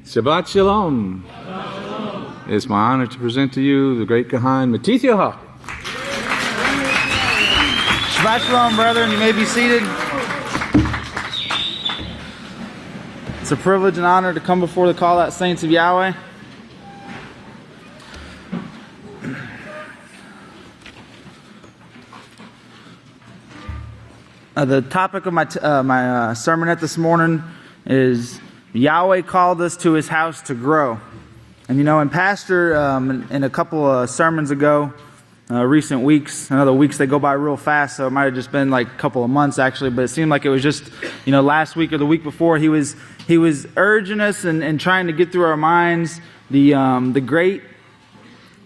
Shabbat Shalom. It's my honor to present to you the great Kahan Matithyaha. Shabbat Shalom, brethren. You may be seated. It's a privilege and honor to come before the called out saints of Yahweh. The topic of my sermonette this morning is Yahweh called us to His house to grow. And you know, in Pastor, in a couple of sermons ago, recent weeks, I know the weeks they go by real fast, so it might have just been like a couple of months actually, but it seemed like it was just, you know, last week or the week before, he was urging us and trying to get through our minds the great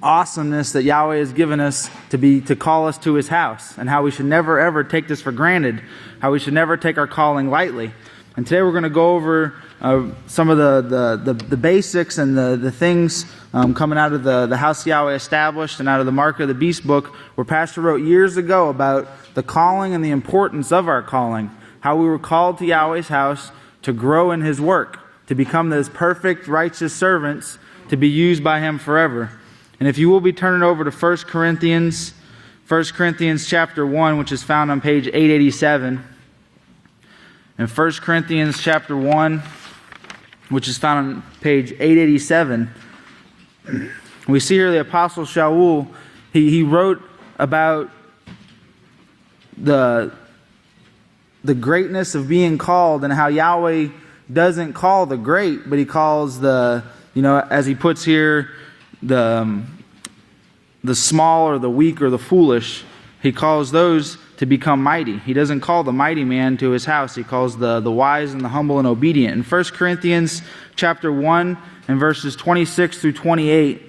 awesomeness that Yahweh has given us to call us to His house, and how we should never ever take this for granted, how we should never take our calling lightly. And today we're going to go over some of the basics and the things coming out of the House of Yahweh established and out of the Mark of the Beast book, where Pastor wrote years ago about the calling and the importance of our calling, how we were called to Yahweh's house to grow in His work, to become those perfect, righteous servants, to be used by Him forever. And if you will be turning over to 1 Corinthians chapter 1, which is found on page 887. In 1 Corinthians chapter 1, which is found on page 887, we see here the Apostle Shaul, he wrote about the greatness of being called, and how Yahweh doesn't call the great, but He calls the, you know, as he puts here, the small or the weak or the foolish. He calls those to become mighty. He doesn't call the mighty man to His house. He calls the wise and the humble and obedient. In 1 Corinthians chapter 1 and verses 26 through 28,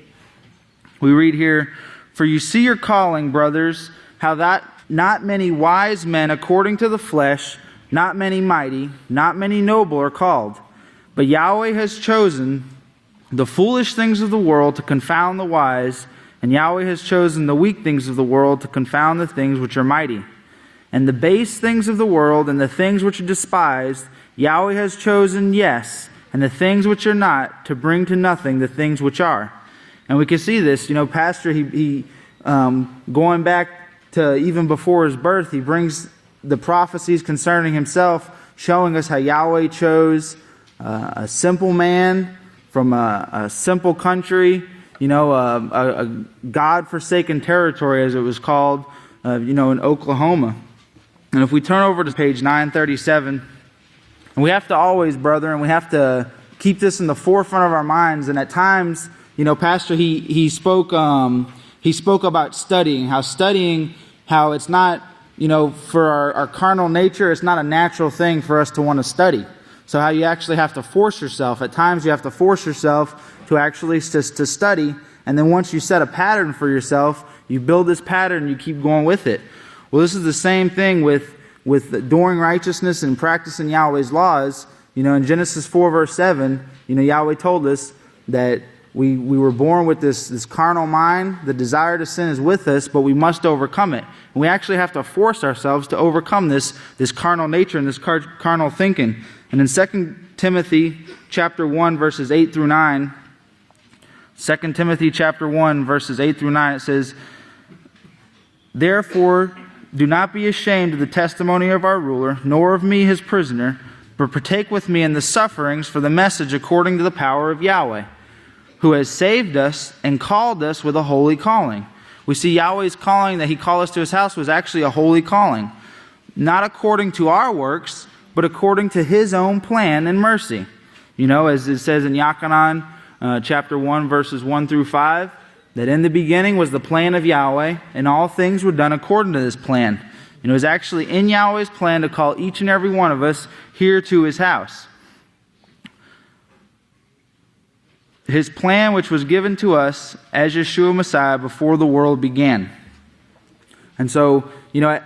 we read here, "For you see your calling, brothers, how that not many wise men according to the flesh, not many mighty, not many noble are called. But Yahweh has chosen the foolish things of the world to confound the wise, and Yahweh has chosen the weak things of the world to confound the things which are mighty. And the base things of the world and the things which are despised, Yahweh has chosen, yes, and the things which are not, to bring to nothing the things which are." And we can see this, you know, Pastor, he going back to even before his birth, he brings the prophecies concerning himself, showing us how Yahweh chose a simple man from a simple country, you know, a God-forsaken territory, as it was called, you know, in Oklahoma. And if we turn over to page 937, and we have to always, brethren, we have to keep this in the forefront of our minds. And at times, you know, Pastor, he spoke about studying, how it's not, you know, for our carnal nature, it's not a natural thing for us to want to study. So how you actually have to force yourself. At times you have to force yourself to actually to study. And then once you set a pattern for yourself, you build this pattern and you keep going with it. Well, this is the same thing with doing righteousness and practicing Yahweh's laws. You know, in Genesis 4 verse 7, you know, Yahweh told us that we were born with this carnal mind. The desire to sin is with us, but we must overcome it. And we actually have to force ourselves to overcome this carnal nature and this carnal thinking. And in 2 Timothy chapter 1 verses 8 through 9, 2 Timothy chapter 1 verses 8 through 9, it says, "Therefore do not be ashamed of the testimony of our ruler, nor of me his prisoner, but partake with me in the sufferings for the message according to the power of Yahweh, who has saved us and called us with a holy calling." We see Yahweh's calling that He called us to His house was actually a holy calling. Not according to our works, but according to His own plan and mercy. You know, as it says in Yachanan chapter 1 verses 1 through 5, that in the beginning was the plan of Yahweh, and all things were done according to this plan. And it was actually in Yahweh's plan to call each and every one of us here to His house. His plan which was given to us as Yeshua Messiah before the world began. And so, you know,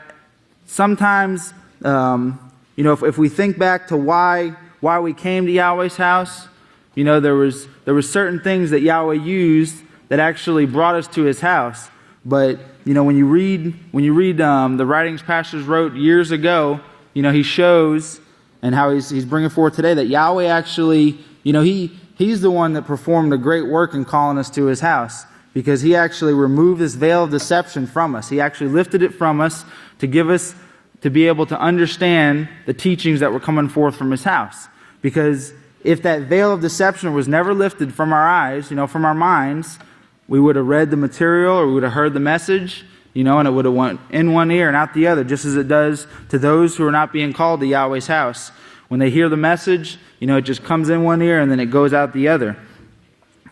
sometimes, you know, if we think back to why we came to Yahweh's house, you know, there was certain things that Yahweh used that actually brought us to His house. But, you know, when you read the writings pastors wrote years ago, you know, he shows, and how he's bringing forth today, that Yahweh actually, you know, he He's the one that performed a great work in calling us to His house, because He actually removed this veil of deception from us. He actually lifted it from us to give us, to be able to understand the teachings that were coming forth from His house. Because if that veil of deception was never lifted from our eyes, from our minds, we would have read the material or we would have heard the message, and it would have went in one ear and out the other, just as it does to those who are not being called to Yahweh's house. When they hear the message, it just comes in one ear and then it goes out the other.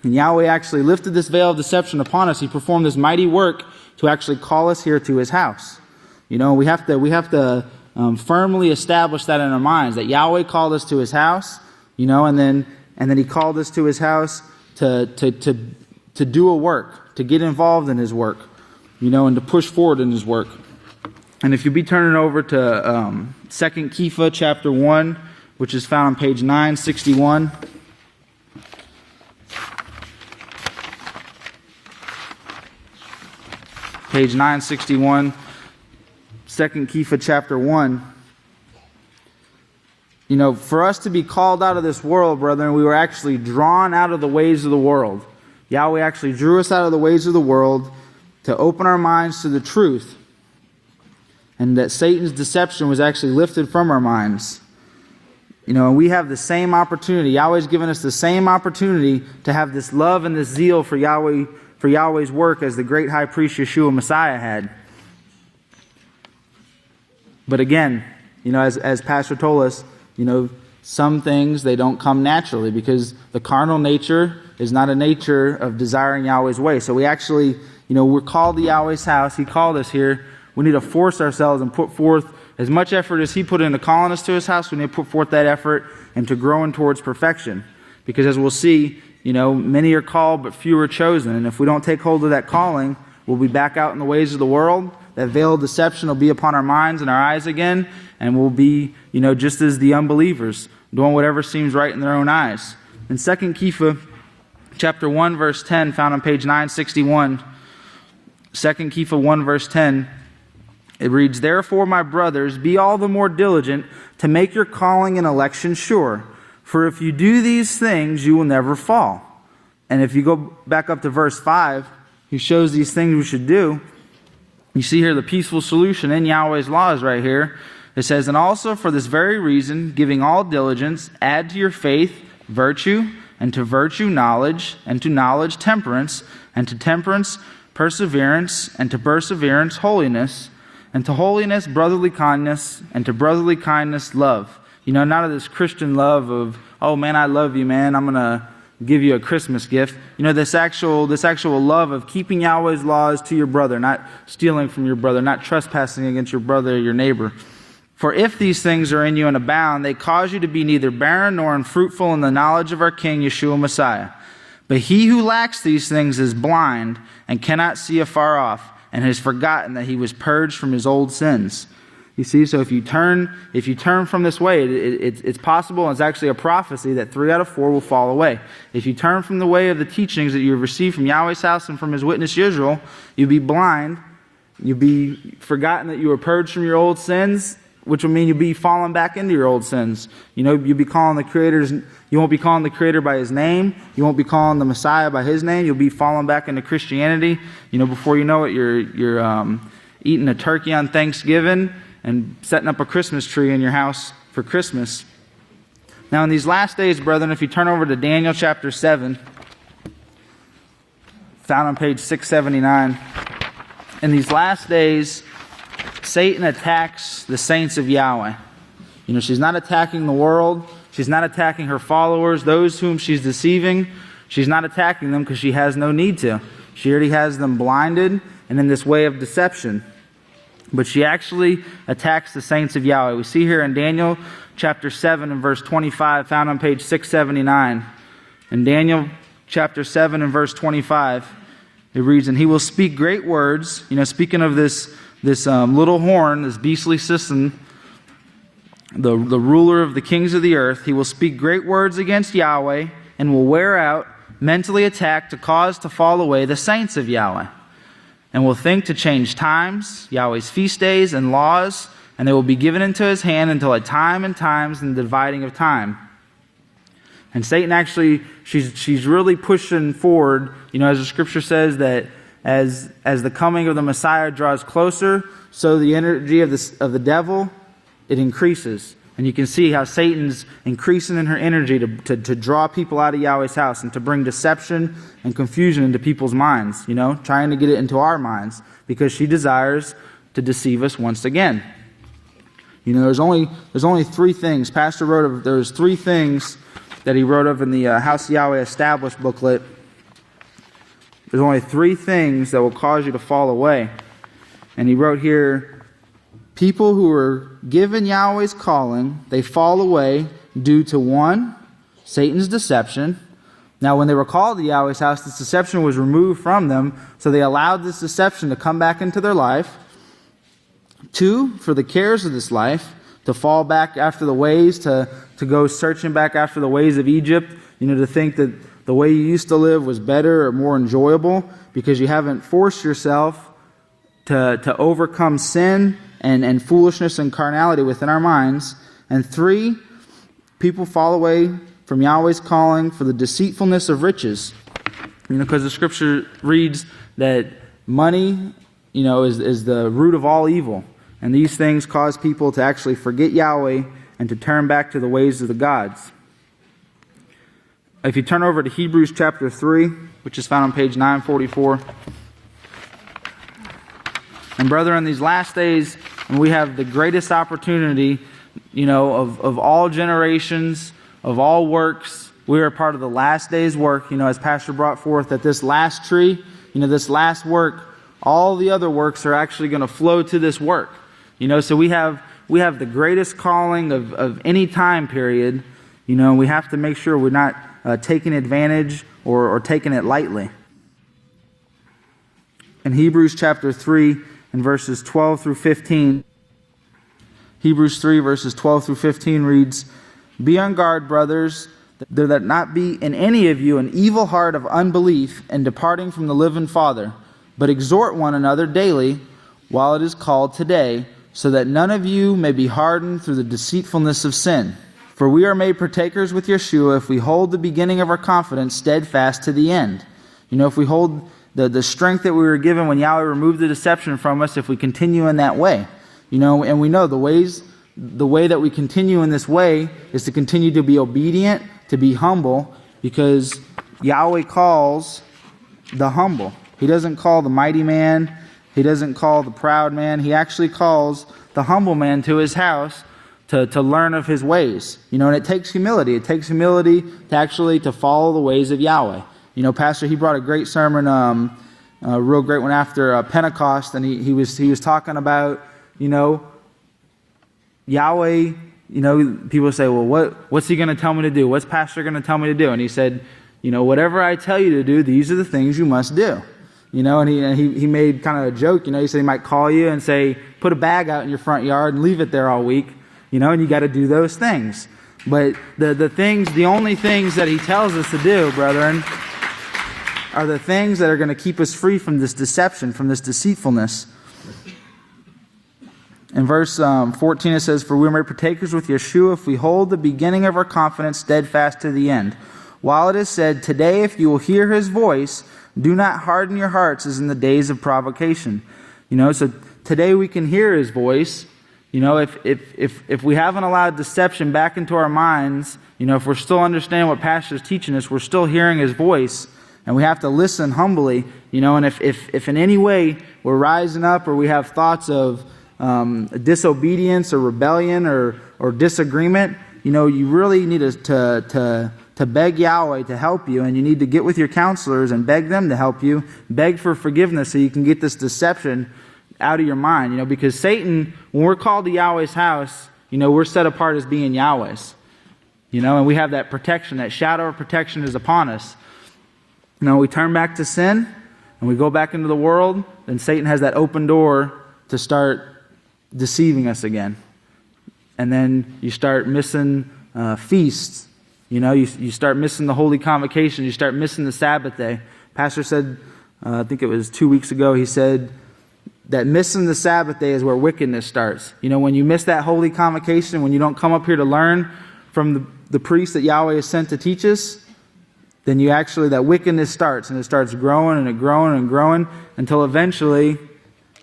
And Yahweh actually lifted this veil of deception upon us. He performed this mighty work to actually call us here to His house. We have to firmly establish that in our minds, that Yahweh called us to His house, and then He called us to His house to do a work, to get involved in His work, and to push forward in His work. And if you'll be turning over to 2 Kepha chapter 1, which is found on page 961. Page 961, 2 Kepha chapter 1. For us to be called out of this world, brethren, we were actually drawn out of the ways of the world. Yahweh actually drew us out of the ways of the world to open our minds to the truth. And that Satan's deception was actually lifted from our minds. And we have the same opportunity. Yahweh's given us the same opportunity to have this love and this zeal for Yahweh's work as the great high priest Yeshua Messiah had. But again, as Pastor told us, some things, they don't come naturally, because the carnal nature is not a nature of desiring Yahweh's way. So we actually, we're called to Yahweh's house. He called us here. We need to force ourselves and put forth as much effort as He put into calling us to His house. We need to put forth that effort into growing towards perfection. Because as we'll see, many are called, but few are chosen. And if we don't take hold of that calling, we'll be back out in the ways of the world. That veil of deception will be upon our minds and our eyes again. And we'll be, just as the unbelievers, doing whatever seems right in their own eyes. In 2 Kepha chapter 1, verse 10, found on page 961, 2 Kepha 1, verse 10, it reads, "Therefore, my brothers, be all the more diligent to make your calling and election sure. For if you do these things, you will never fall." And if you go back up to verse 5, He shows these things we should do. You see here the peaceful solution in Yahweh's laws right here. It says, "And also for this very reason, giving all diligence, add to your faith virtue, and to virtue knowledge, and to knowledge temperance, and to temperance perseverance, and to perseverance holiness, and to holiness brotherly kindness, and to brotherly kindness love." Not of this Christian love of, "Oh man, I love you, man, I'm going to give you a Christmas gift." This actual love of keeping Yahweh's laws to your brother, not stealing from your brother, not trespassing against your brother or your neighbor. "For if these things are in you and abound, they cause you to be neither barren nor unfruitful in the knowledge of our King Yeshua Messiah. But he who lacks these things is blind and cannot see afar off, and has forgotten that he was purged from his old sins." You see, so if you turn from this way, it's possible, and it's actually a prophecy, that 3 out of 4 will fall away. If you turn from the way of the teachings that you've received from Yahweh's house and from His witness Yisrayl, you'll be blind, you'll be forgotten that you were purged from your old sins, which will mean you'll be falling back into your old sins. You'll be calling the Creator's. You won't be calling the Creator by His name. You won't be calling the Messiah by His name. You'll be falling back into Christianity. Before you know it, you're eating a turkey on Thanksgiving and setting up a Christmas tree in your house for Christmas. Now, in these last days, brethren, if you turn over to Daniel chapter 7, found on page 679, in these last days, Satan attacks the saints of Yahweh. She's not attacking the world. She's not attacking her followers, those whom she's deceiving. She's not attacking them because she has no need to. She already has them blinded and in this way of deception. But she actually attacks the saints of Yahweh. We see here in Daniel chapter 7 and verse 25, found on page 679. In Daniel chapter 7 and verse 25, it reads, "And he will speak great words." Speaking of this little horn, this beastly system, the ruler of the kings of the earth, "he will speak great words against Yahweh, and will wear out, mentally attack, to cause to fall away the saints of Yahweh. And will think to change times, Yahweh's feast days and laws, and they will be given into his hand until a time and times and the dividing of time. And Satan actually, she's really pushing forward, as the scripture says that as the coming of the Messiah draws closer, so the energy of the devil, it increases. And you can see how Satan's increasing in her energy to draw people out of Yahweh's house and to bring deception and confusion into people's minds, trying to get it into our minds because she desires to deceive us once again. There's only three things. Pastor wrote of, there's three things that he wrote of in the House of Yahweh Established booklet. There's only three things that will cause you to fall away. And he wrote here, people who are given Yahweh's calling, they fall away due to 1, Satan's deception. Now, when they were called to Yahweh's house, this deception was removed from them, so they allowed this deception to come back into their life. 2, for the cares of this life, to fall back after the ways, to go searching back after the ways of Egypt, to think that the way you used to live was better or more enjoyable because you haven't forced yourself to overcome sin and foolishness and carnality within our minds. And 3, people fall away from Yahweh's calling for the deceitfulness of riches. Because the scripture reads that money, is the root of all evil. And these things cause people to actually forget Yahweh and to turn back to the ways of the gods. If you turn over to Hebrews chapter 3, which is found on page 944. And brethren, in these last days, we have the greatest opportunity, of all generations, of all works. We are part of the last day's work, as Pastor brought forth, that this last tree, this last work, all the other works are actually going to flow to this work. So we have the greatest calling of any time period. We have to make sure we're not taking advantage or taking it lightly. In Hebrews chapter 3, in verses 12 through 15, Hebrews 3 verses 12 through 15 reads, be on guard, brothers, that not be in any of you an evil heart of unbelief and departing from the living Father, but exhort one another daily while it is called today, so that none of you may be hardened through the deceitfulness of sin. For we are made partakers with Yeshua if we hold the beginning of our confidence steadfast to the end. If we hold the strength that we were given when Yahweh removed the deception from us, if we continue in that way. And we know the way that we continue in this way is to continue to be obedient, to be humble, because Yahweh calls the humble. He doesn't call the mighty man. He doesn't call the proud man. He actually calls the humble man to his house to learn of his ways. And it takes humility. It takes humility to follow the ways of Yahweh. Pastor, he brought a great sermon, a real great one after Pentecost, and he was talking about, Yahweh, people say, well, what's he going to tell me to do? What's Pastor going to tell me to do? And he said, whatever I tell you to do, these are the things you must do. And he made kind of a joke, he said he might call you and say, put a bag out in your front yard and leave it there all week, and you got to do those things. But the only things that he tells us to do, brethren, are the things that are going to keep us free from this deception, from this deceitfulness. In verse 14 it says, for we are made partakers with Yeshua if we hold the beginning of our confidence steadfast to the end. While it is said, today if you will hear his voice, do not harden your hearts as in the days of provocation. So today we can hear his voice. If we haven't allowed deception back into our minds, if we're still understanding what Pastor's teaching us, we're still hearing his voice. And we have to listen humbly, and if in any way we're rising up or we have thoughts of disobedience or rebellion or disagreement, you really need to beg Yahweh to help you, and you need to get with your counselors and beg them to help you, beg for forgiveness so you can get this deception out of your mind, because Satan, when we're called to Yahweh's house, we're set apart as being Yahweh's, and we have that protection, that shadow of protection is upon us. We turn back to sin and we go back into the world, then Satan has that open door to start deceiving us again. And then you start missing feasts. You start missing the holy convocation. You start missing the Sabbath day. Pastor said, I think it was 2 weeks ago, he said that missing the Sabbath day is where wickedness starts. When you miss that holy convocation, when you don't come up here to learn from the priest that Yahweh has sent to teach us, then that wickedness starts, and it starts growing and growing and growing until eventually,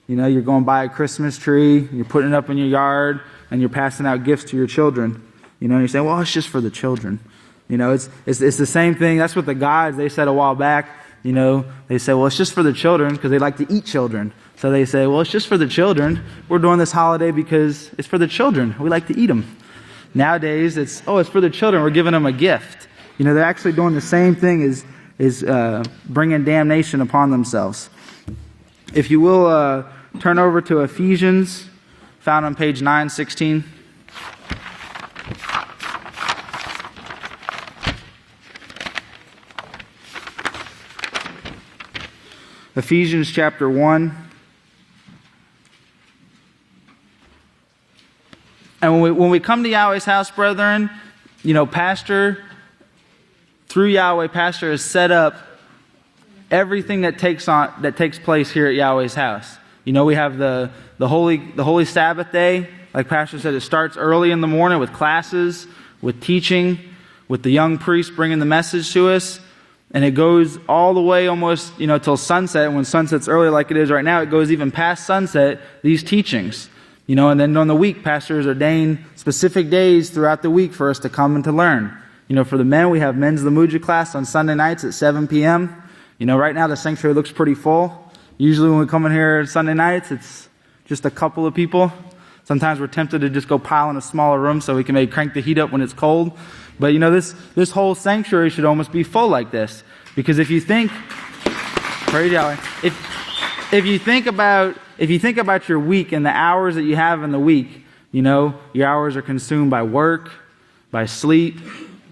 you're going to buy a Christmas tree, you're putting it up in your yard, and you're passing out gifts to your children. You're saying, well, it's just for the children. It's the same thing. That's what the gods, they said a while back. They say, well, it's just for the children because they like to eat children. So they say, well, it's just for the children. We're doing this holiday because it's for the children. We like to eat them. Nowadays, it's for the children. We're giving them a gift. They're actually doing the same thing as bringing damnation upon themselves. If you will, turn over to Ephesians, found on page 916. Ephesians chapter 1. And when we come to Yahweh's house, brethren, Pastor, through Yahweh, Pastor has set up everything that takes place here at Yahweh's house. We have the holy Sabbath day. Like Pastor said, it starts early in the morning with classes, with teaching, with the young priest bringing the message to us. And it goes all the way almost, till sunset. And when sunset's early like it is right now, it goes even past sunset, these teachings. And then on the week, pastors ordain specific days throughout the week for us to come and to learn. For the men, we have men's Lamuja class on Sunday nights at 7 p.m. Right now the sanctuary looks pretty full. Usually when we come in here Sunday nights, it's just a couple of people. Sometimes we're tempted to just go pile in a smaller room so we can maybe crank the heat up when it's cold. But this whole sanctuary should almost be full like this. Because if you think, praise Yahweh, if you think about your week and the hours that you have in the week, your hours are consumed by work, by sleep,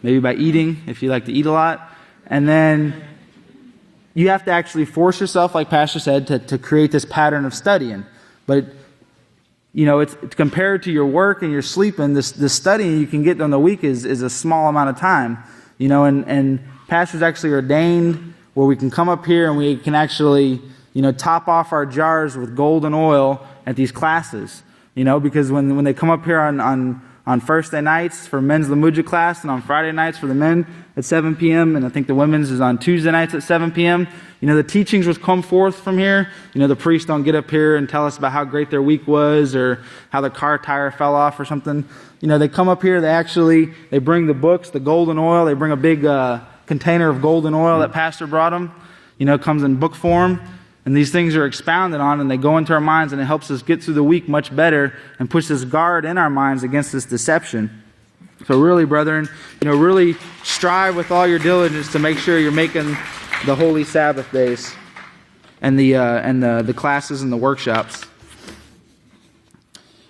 maybe by eating, if you like to eat a lot. And then you have to actually force yourself, like Pastor said, to create this pattern of studying. But it's compared to your work and your sleeping, the studying you can get on the week is a small amount of time. And pastors actually ordained where we can come up here and we can actually, top off our jars with golden oil at these classes. Because when they come up here on Thursday nights for men's Lamuja class and on Friday nights for the men at 7 p.m. and I think the women's is on Tuesday nights at 7 p.m. The teachings will come forth from here. The priests don't get up here and tell us about how great their week was or how the car tire fell off or something. They come up here, they bring the books, the golden oil, they bring a big container of golden oil that Pastor brought them. Comes in book form. And these things are expounded on and they go into our minds and it helps us get through the week much better and puts this guard in our minds against this deception. So really, brethren, really strive with all your diligence to make sure you're making the holy Sabbath days and the classes and the workshops.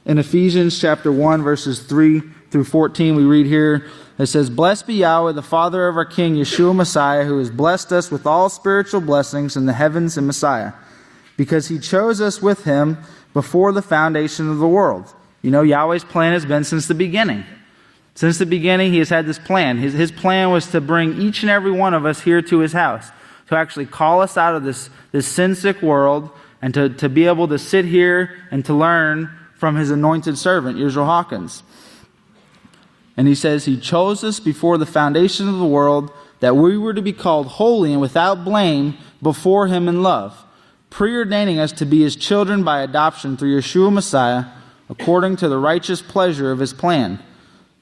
In Ephesians chapter 1, verses 3 through 14, we read here, it says, "Blessed be Yahweh, the Father of our King, Yeshua Messiah, who has blessed us with all spiritual blessings in the heavens in Messiah, because He chose us with Him before the foundation of the world." Yahweh's plan has been since the beginning. Since the beginning, He has had this plan. His plan was to bring each and every one of us here to His house, to actually call us out of this sin-sick world, and to be able to sit here and to learn from His anointed servant, Yisrayl Hawkins. And He says, He chose us before the foundation of the world, that we were to be called holy and without blame before Him in love, preordaining us to be His children by adoption through Yeshua Messiah, according to the righteous pleasure of His plan.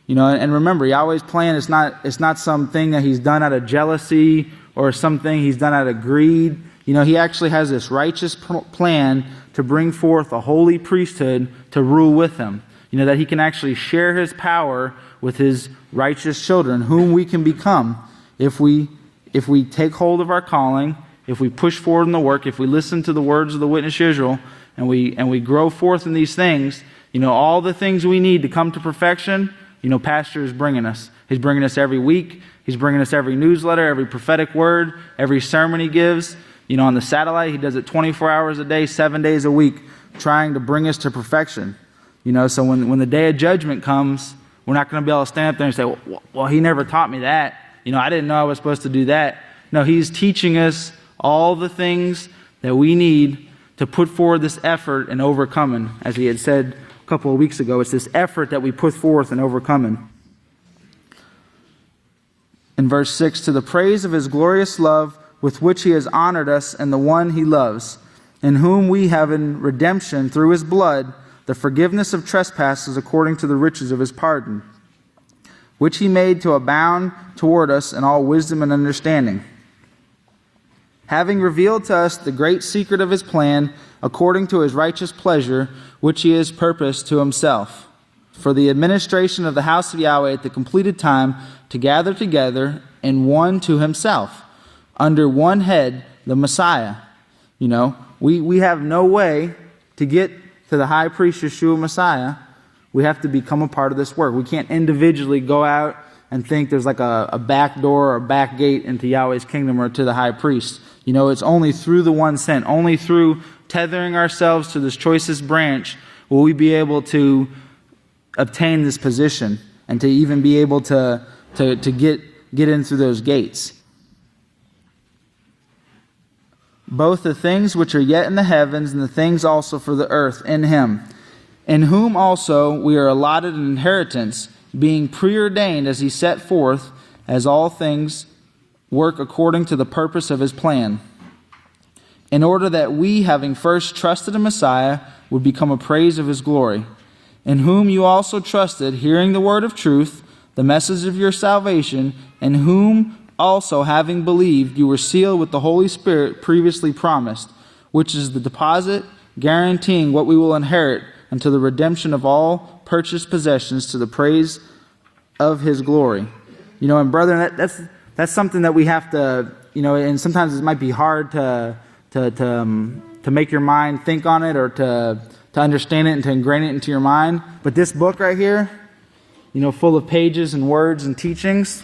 And remember, Yahweh's plan is not something that He's done out of jealousy or something He's done out of greed. He actually has this righteous plan to bring forth a holy priesthood to rule with Him. That He can actually share His power with His righteous children, whom we can become if we take hold of our calling, if we push forward in the work, if we listen to the words of the witness Israel, and we grow forth in these things. All the things we need to come to perfection, Pastor is bringing us. He's bringing us every week. He's bringing us every newsletter, every prophetic word, every sermon He gives. On the satellite, He does it 24 hours a day, 7 days a week, trying to bring us to perfection. So when the day of judgment comes, we're not going to be able to stand up there and say, well, He never taught me that. I didn't know I was supposed to do that. No, He's teaching us all the things that we need to put forward this effort in overcoming. As He had said a couple of weeks ago, it's this effort that we put forth in overcoming. In verse 6, to the praise of his glorious love with which he has honored us and the one he loves, in whom we have in redemption through his blood, the forgiveness of trespasses according to the riches of his pardon, which he made to abound toward us in all wisdom and understanding, having revealed to us the great secret of his plan, according to his righteous pleasure, which he has purposed to himself, for the administration of the house of Yahweh at the completed time, to gather together in one to himself, under one head, the Messiah. You know, we have no way to get to the high priest Yeshua Messiah. We have to become a part of this work. We can't individually go out and think there's like a back door or a back gate into Yahweh's kingdom or to the high priest. You know, it's only through the one sent, only through tethering ourselves to this choicest branch will we be able to obtain this position and to even be able to get in through those gates. Both the things which are yet in the heavens and the things also for the earth in him, in whom also we are allotted an inheritance, being preordained as he set forth, as all things work according to the purpose of his plan, in order that we, having first trusted in Messiah, would become a praise of his glory, in whom you also trusted, hearing the word of truth, the message of your salvation, in whom also, having believed, you were sealed with the Holy Spirit previously promised, which is the deposit guaranteeing what we will inherit unto the redemption of all purchased possessions, to the praise of his glory. You know, and brethren, that's something that we have to, you know, and sometimes it might be hard to make your mind think on it or to understand it and to ingrain it into your mind. But this book right here, you know, full of pages and words and teachings,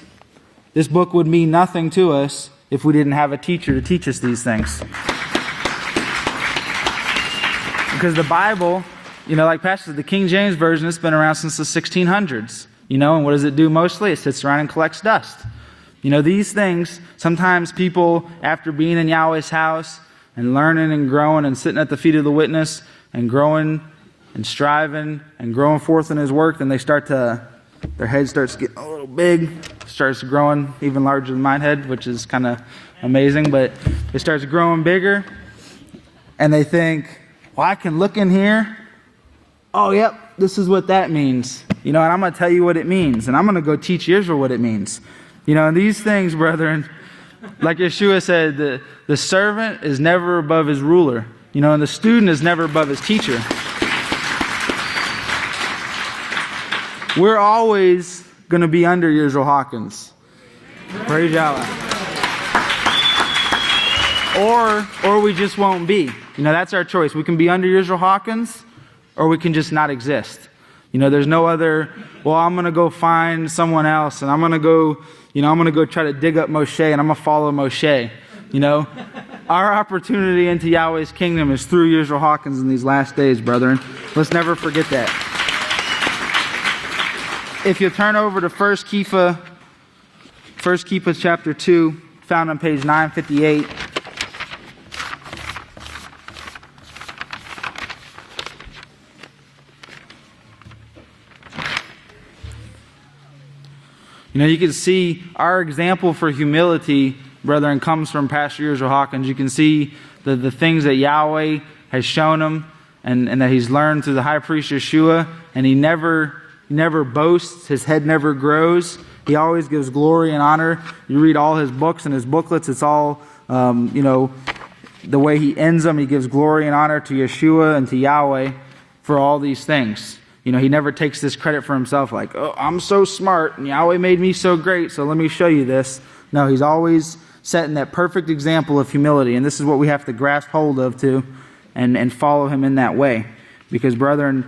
this book would mean nothing to us if we didn't have a teacher to teach us these things. Because the Bible, you know, like Pastor said, the King James Version has been around since the 1600s. You know, and what does it do mostly? It sits around and collects dust. You know, these things, sometimes people, after being in Yahweh's house and learning and growing and sitting at the feet of the witness and growing and striving and growing forth in his work, then their head starts getting a little big, starts growing even larger than my head, which is kind of amazing, but it starts growing bigger, and they think, well, I can look in here, oh, yep, this is what that means, you know, and I'm going to tell you what it means, and I'm going to go teach Israel what it means. You know, and these things, brethren, like Yeshua said, the servant is never above his ruler, you know, and the student is never above his teacher. We're always going to be under Yisrayl Hawkins. Praise Yahweh. Or we just won't be. You know, that's our choice. We can be under Yisrayl Hawkins, or we can just not exist. You know, there's no other, well, I'm going to go find someone else, and I'm going to go try to dig up Moshe, and I'm going to follow Moshe. You know, our opportunity into Yahweh's kingdom is through Yisrayl Hawkins in these last days, brethren. Let's never forget that. If you turn over to 1 Kepha chapter 2, found on page 958. You know, you can see our example for humility, brethren, comes from Pastor Yisrayl Hawkins. You can see the things that Yahweh has shown him and that he's learned through the high priest Yeshua, and he never boasts, his head never grows. He always gives glory and honor. You read all his books and his booklets, it's all, you know, the way he ends them, he gives glory and honor to Yeshua and to Yahweh for all these things. You know, he never takes this credit for himself like, oh, I'm so smart and Yahweh made me so great, so let me show you this. No, he's always setting that perfect example of humility, and this is what we have to grasp hold of too and follow him in that way. Because, brethren,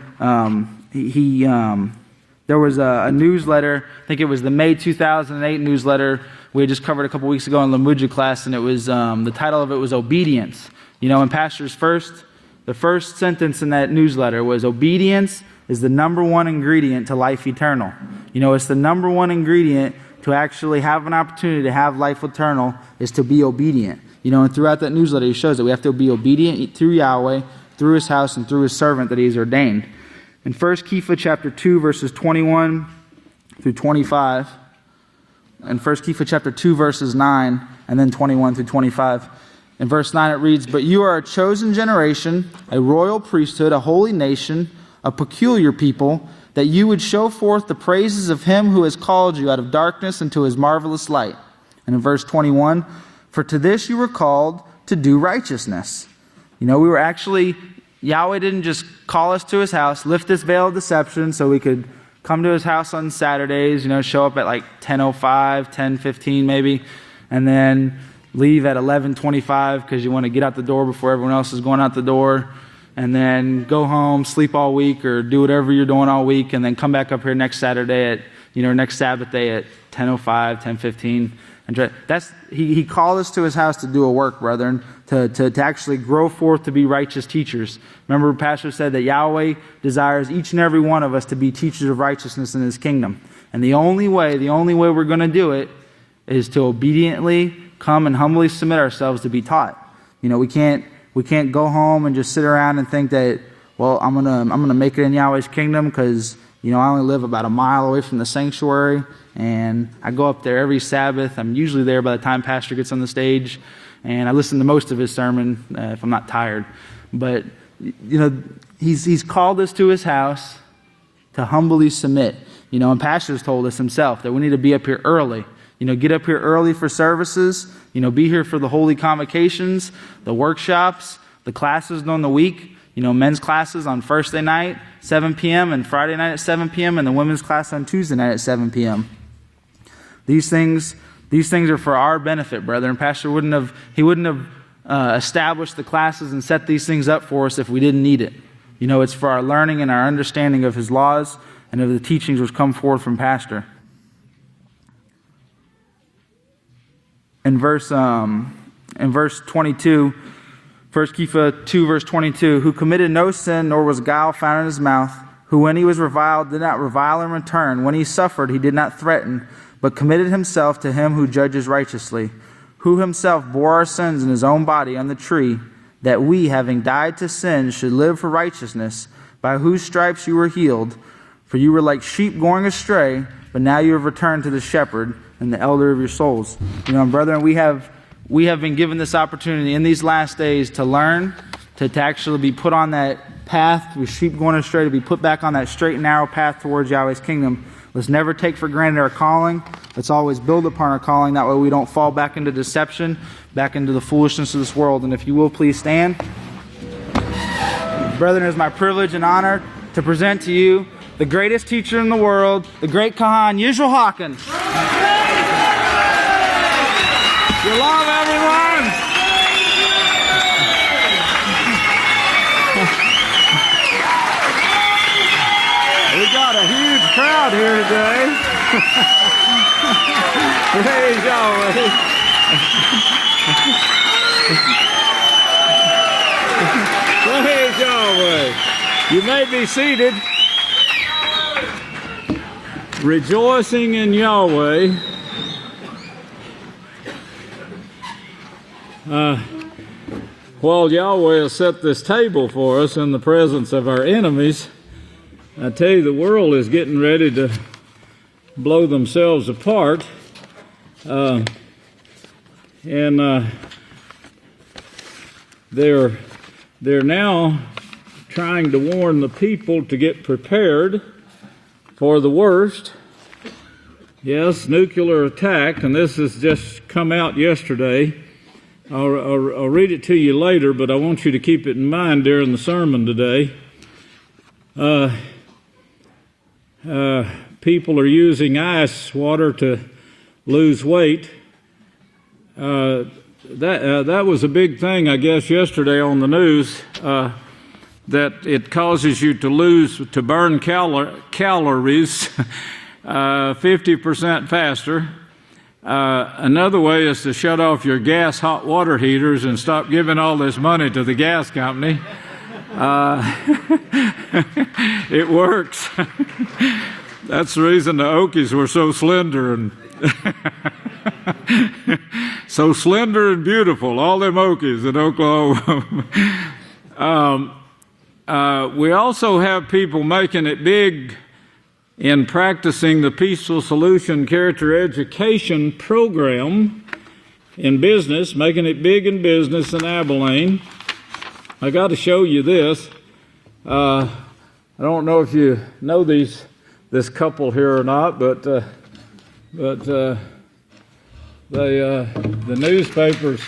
there was a newsletter, I think it was the May 2008 newsletter we had just covered a couple weeks ago in Lamuja class, and it was the title of it was Obedience. You know, and Pastor's the first sentence in that newsletter was, obedience is the number one ingredient to life eternal. You know, it's the number one ingredient to actually have an opportunity to have life eternal is to be obedient. You know, and throughout that newsletter he shows that we have to be obedient through Yahweh, through his house, and through his servant that he has ordained. In 1 Kepha chapter 2, verses 21 through 25, in 1 Kepha chapter 2, verses 9, and then 21 through 25. In verse 9 it reads, "But you are a chosen generation, a royal priesthood, a holy nation, a peculiar people, that you would show forth the praises of him who has called you out of darkness into his marvelous light." And in verse 21, "For to this you were called, to do righteousness." We were actually, Yahweh didn't just call us to his house, lift this veil of deception so we could come to his house on Saturdays, show up at like 10:05, 10:15 maybe, and then leave at 11:25 because you want to get out the door before everyone else is going out the door, and then go home, sleep all week, or do whatever you're doing all week, and then come back up here next Saturday at, next Sabbath day at 10:05, 10:15. And he called us to his house to do a work, brethren, to actually grow forth to be righteous teachers. Remember, Pastor said that Yahweh desires each and every one of us to be teachers of righteousness in his kingdom. And the only way we're going to do it is to obediently come and humbly submit ourselves to be taught. We can't go home and just sit around and think that, well, I'm gonna make it in Yahweh's kingdom because I only live about a mile away from the sanctuary, and I go up there every Sabbath. I'm usually there by the time Pastor gets on the stage, and I listen to most of his sermon if I'm not tired. But he's called us to his house to humbly submit. And Pastor's told us himself that we need to be up here early. Get up here early for services. Be here for the holy convocations, the workshops, the classes during the week. Men's classes on Thursday night, 7 p.m., and Friday night at 7 p.m., and the women's class on Tuesday night at 7 p.m. These things are for our benefit, brother. And Pastor wouldn't have established the classes and set these things up for us if we didn't need it. It's for our learning and our understanding of his laws and of the teachings which come forth from Pastor. In verse 22, 1 Kepha 2, verse 22, "Who committed no sin, nor was guile found in his mouth, who when he was reviled did not revile in return, when he suffered he did not threaten, but committed himself to him who judges righteously, who himself bore our sins in his own body on the tree, that we, having died to sin, should live for righteousness, by whose stripes you were healed. For you were like sheep going astray, but now you have returned to the shepherd and the elder of your souls." Brethren, we have been given this opportunity in these last days to learn, to actually be put on that path with sheep going astray, to be put back on that straight and narrow path towards Yahweh's kingdom. Let's never take for granted our calling. Let's always build upon our calling. That way we don't fall back into deception, back into the foolishness of this world. And if you will, please stand. Brethren, it is my privilege and honor to present to you the greatest teacher in the world, the great Kahan, Yisrayl Hawkins. Shalom, everyone! We got a huge crowd here today. Praise Yahweh. Praise Yahweh. You may be seated. Rejoicing in Yahweh. While Yahweh has set this table for us in the presence of our enemies, I tell you, the world is getting ready to blow themselves apart. They're now trying to warn the people to get prepared for the worst. Yes, nuclear attack, and this has just come out yesterday. I'll read it to you later, but I want you to keep it in mind during the sermon today. People are using ice water to lose weight. That was a big thing, I guess, yesterday on the news, that it causes you to burn calories 50% faster. Another way is to shut off your gas hot water heaters and stop giving all this money to the gas company. It works. That's the reason the Okies were so slender and so slender and beautiful, all them Okies in Oklahoma. We also have people making it big in practicing the Peaceful Solution Character Education program in business, making it big in business in Abelin. I got to show you this. I don't know if you know this couple here or not, but the newspapers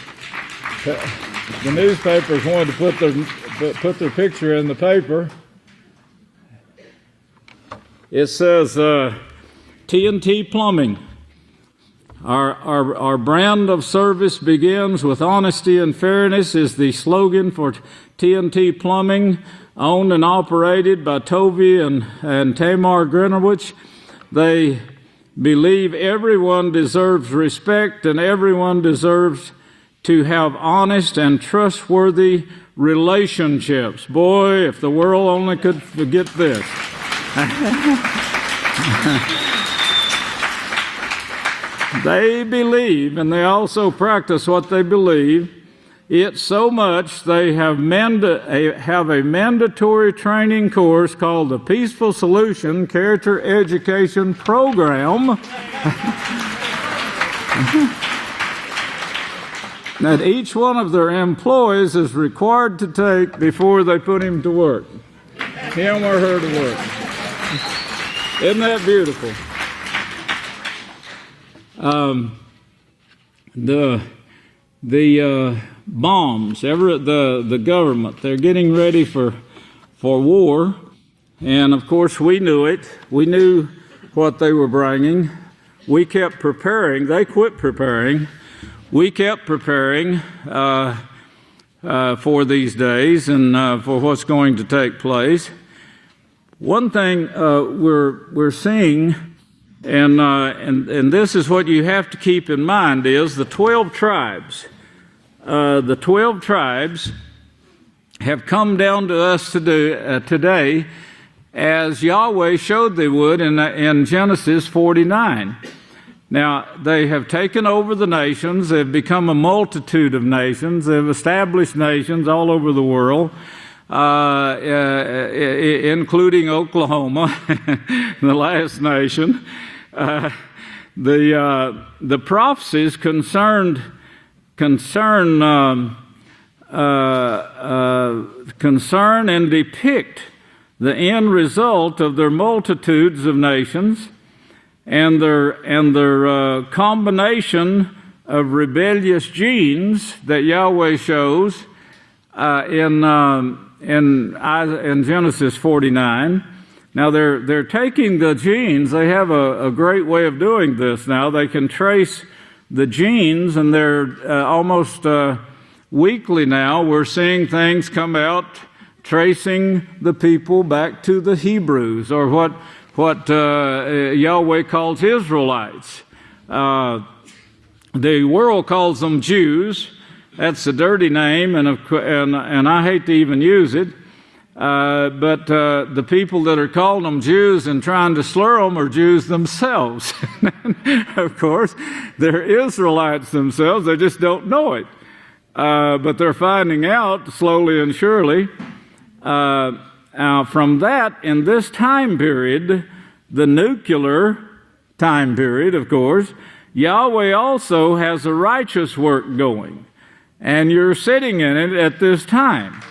wanted to put their picture in the paper. It says TNT Plumbing. Our brand of service begins with honesty and fairness is the slogan for TNT Plumbing, owned and operated by Toby and Tamar Greenwich. They believe everyone deserves respect and everyone deserves to have honest and trustworthy relationships. Boy, if the world only could forget this. They believe, and they also practice what they believe. It's so much they have a mandatory training course called the Peaceful Solution Character Education Program that each one of their employees is required to take before they put him to work. Him or her to work. Isn't that beautiful? The bombs, the government, they're getting ready for war, and of course we knew it. We knew what they were bringing. We kept preparing. They quit preparing. We kept preparing for these days and for what's going to take place. One thing we're seeing, and this is what you have to keep in mind, is the 12 tribes. The 12 tribes have come down to us today as Yahweh showed they would in Genesis 49. Now, they have taken over the nations. They've become a multitude of nations. They've established nations all over the world, including Oklahoma, the last nation. The prophecies concern and depict the end result of their multitudes of nations and their combination of rebellious genes that Yahweh shows in Genesis 49. Now they're taking the genes. They have a great way of doing this now. They can trace the genes, and they're almost weekly now we're seeing things come out tracing the people back to the Hebrews, or what Yahweh calls Israelites. The world calls them Jews. That's a dirty name, and I hate to even use it. But the people that are calling them Jews and trying to slur them are Jews themselves. Of course, they're Israelites themselves. They just don't know it. But they're finding out slowly and surely. From that, in this time period, the nuclear time period, of course, Yahweh also has a righteous work going. And you're sitting in it at this time.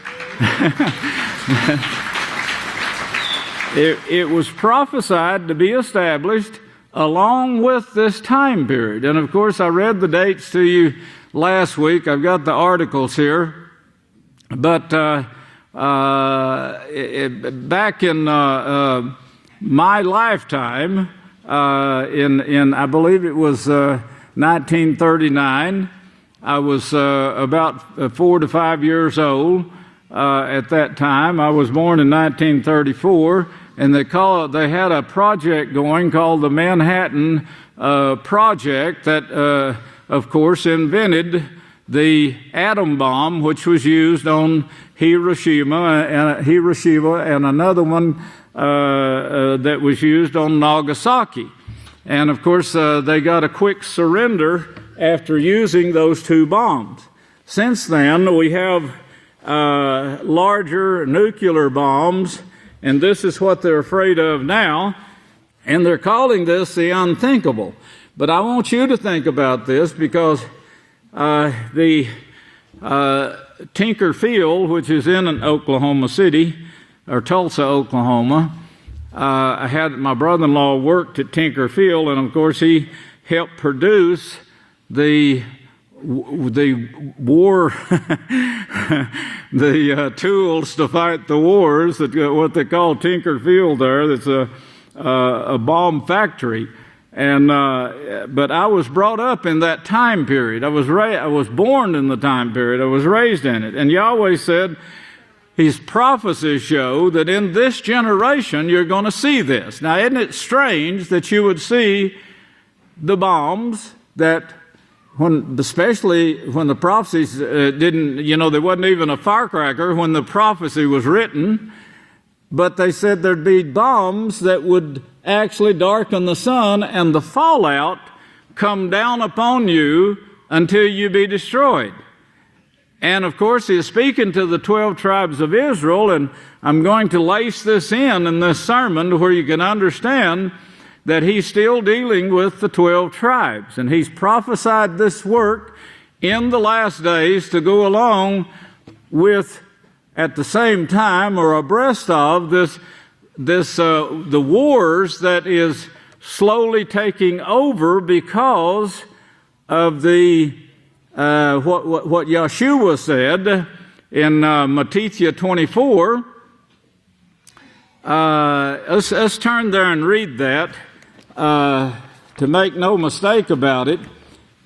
It was prophesied to be established along with this time period. And of course, I read the dates to you last week. I've got the articles here. But back in my lifetime, in I believe it was 1939, I was about 4 to 5 years old. At that time, I was born in 1934, and they had a project going called the Manhattan Project that, of course, invented the atom bomb, which was used on Hiroshima and another one that was used on Nagasaki. And of course, they got a quick surrender after using those two bombs. Since then, we have larger nuclear bombs, and this is what they're afraid of now. And they're calling this the unthinkable. But I want you to think about this, because the Tinker Field, which is in Oklahoma City, or Tulsa, Oklahoma, I had my brother-in-law worked at Tinker Field, and of course he helped produce the war, the tools to fight the wars, that what they call Tinker Field there. That's a bomb factory. And but I was brought up in that time period. I was born in the time period. I was raised in it. And Yahweh said, His prophecies show that in this generation you're going to see this. Now, isn't it strange that you would see the bombs that, especially when the prophecies didn't, there wasn't even a firecracker when the prophecy was written, but they said there'd be bombs that would actually darken the sun and the fallout come down upon you until you be destroyed. And of course, He is speaking to the 12 tribes of Israel, and I'm going to lace this in this sermon to where you can understand that He's still dealing with the 12 tribes. And He's prophesied this work in the last days to go along with, at the same time, or abreast of the wars that is slowly taking over because of the what Yeshua said in Matthew 24. Let's turn there and read that to make no mistake about it.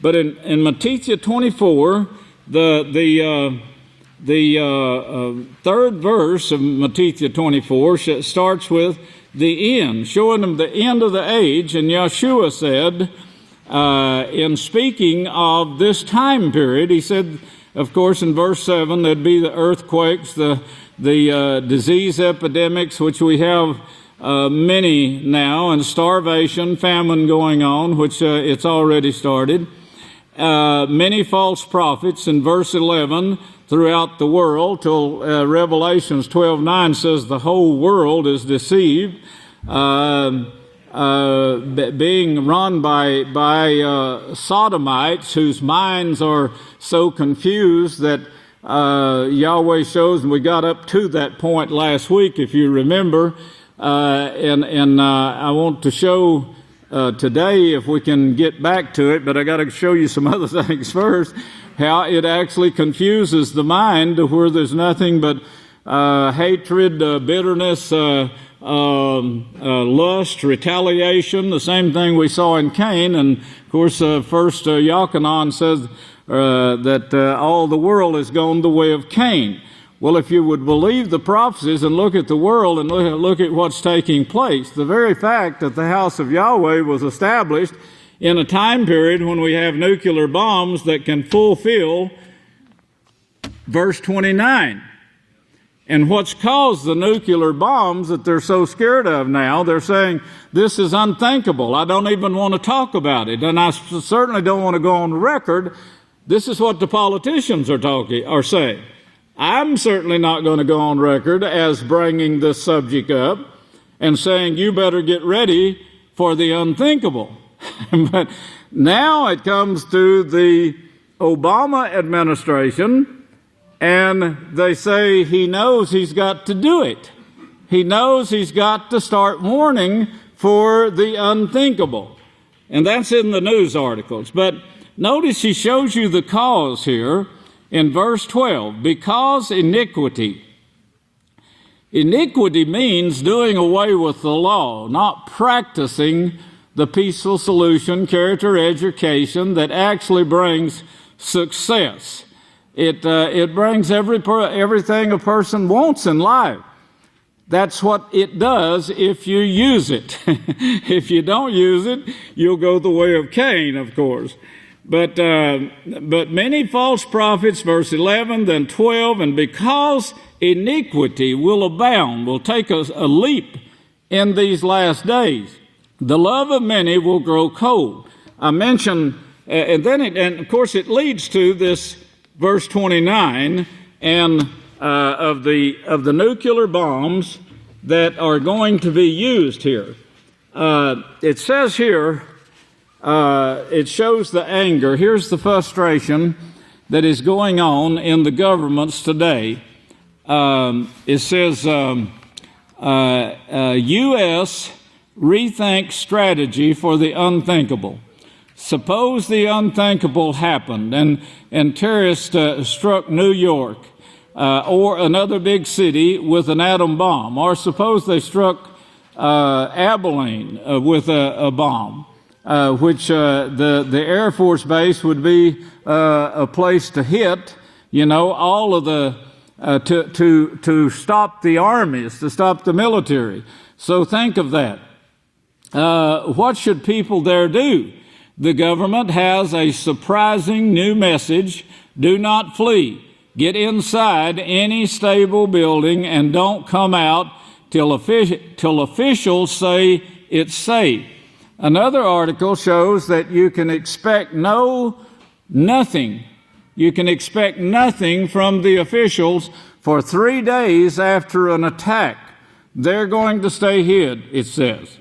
But in Matthew 24, the third verse of Matthew 24 starts with the end, showing them the end of the age. And Yeshua said, in speaking of this time period, He said, of course, in verse 7, there'd be the earthquakes, the disease epidemics, which we have many now, and starvation, famine going on, which it's already started. Many false prophets in verse 11 throughout the world, till Revelations 12:9 says the whole world is deceived, being run by sodomites whose minds are so confused that Yahweh shows, and we got up to that point last week, if you remember, and I want to show today, if we can get back to it, but I got to show you some other things first, how it actually confuses the mind to where there's nothing but hatred, bitterness, lust, retaliation, the same thing we saw in Cain. And of course, first Yochanan says that all the world has gone the way of Cain. Well, if you would believe the prophecies and look at the world and look at what's taking place, the very fact that the House of Yahweh was established in a time period when we have nuclear bombs that can fulfill verse 29. And what's caused the nuclear bombs that they're so scared of now, they're saying, this is unthinkable. I don't even want to talk about it. And I certainly don't want to go on record. This is what the politicians are saying. I'm certainly not going to go on record as bringing this subject up and saying, you better get ready for the unthinkable. But now it comes to the Obama administration, and they say he knows he's got to do it. He knows he's got to start warning for the unthinkable. And that's in the news articles. But notice he shows you the cause here in verse 12. Because iniquity. Iniquity means doing away with the law, not practicing the peaceful solution, character education that actually brings success. It brings everything a person wants in life. That's what it does if you use it. If you don't use it, you'll go the way of Cain, of course. But many false prophets, verse 11, then 12, and because iniquity will abound, will take a leap in these last days, the love of many will grow cold. I mentioned, and of course it leads to this verse 29 and of the nuclear bombs that are going to be used here. it says here, it shows the anger. Here's the frustration that is going on in the governments today. It says, U.S. rethink strategy for the unthinkable. Suppose the unthinkable happened and terrorists struck New York or another big city with an atom bomb, or suppose they struck Abelin with a bomb, which the Air Force Base would be a place to hit, all of the to stop the armies, to stop the military. So think of that. What should people there do? The government has a surprising new message. Do not flee. Get inside any stable building and don't come out till officials say it's safe. Another article shows that you can expect nothing. You can expect nothing from the officials for 3 days after an attack. They're going to stay hid, it says.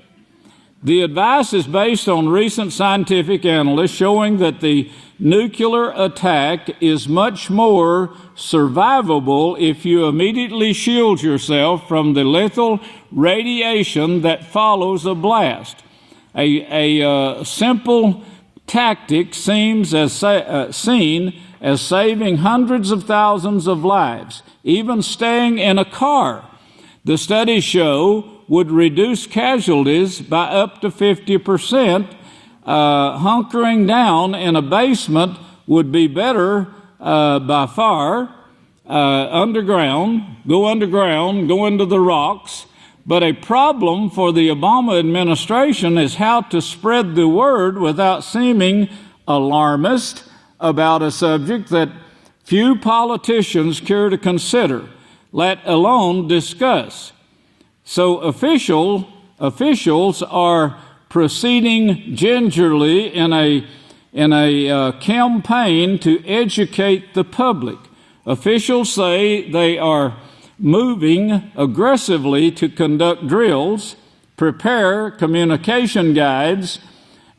The advice is based on recent scientific analysis showing that the nuclear attack is much more survivable if you immediately shield yourself from the lethal radiation that follows a blast. A simple tactic seems seen as saving hundreds of thousands of lives, even staying in a car. The studies show would reduce casualties by up to 50%. Hunkering down in a basement would be better by far. Go underground, go into the rocks. But a problem for the Obama administration is how to spread the word without seeming alarmist about a subject that few politicians care to consider, let alone discuss. So officials are proceeding gingerly in a campaign to educate the public. Officials say they are moving aggressively to conduct drills, prepare communication guides,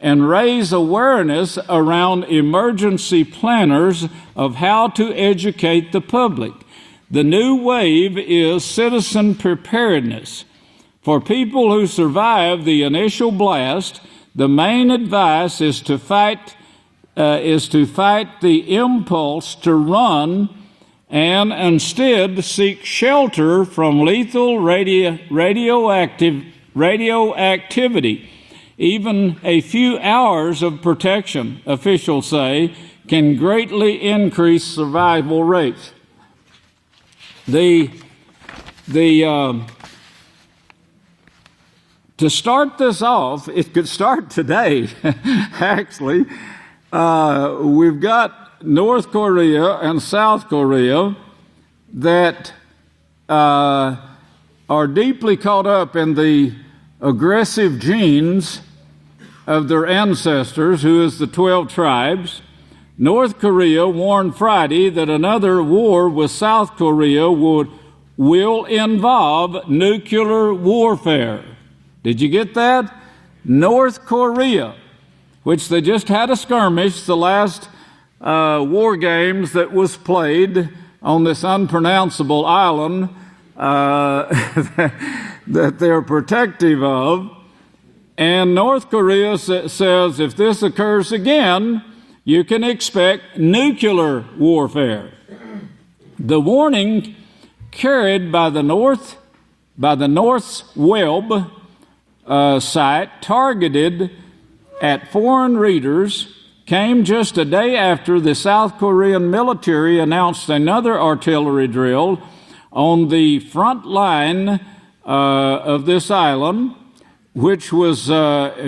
and raise awareness around emergency planners of how to educate the public. The new wave is citizen preparedness. For people who survive the initial blast, the main advice is to fight the impulse to run and instead seek shelter from lethal radioactivity. Even a few hours of protection, officials say, can greatly increase survival rates. To start this off, it could start today, actually. We've got North Korea and South Korea that are deeply caught up in the aggressive genes of their ancestors, who is the 12 tribes. North Korea warned Friday that another war with South Korea will involve nuclear warfare. Did you get that? North Korea, which they just had a skirmish, the last war games that was played on this unpronounceable island that they're protective of. And North Korea says if this occurs again, you can expect nuclear warfare. The warning carried by the North's web site targeted at foreign readers came just a day after the South Korean military announced another artillery drill on the front line of this island, which was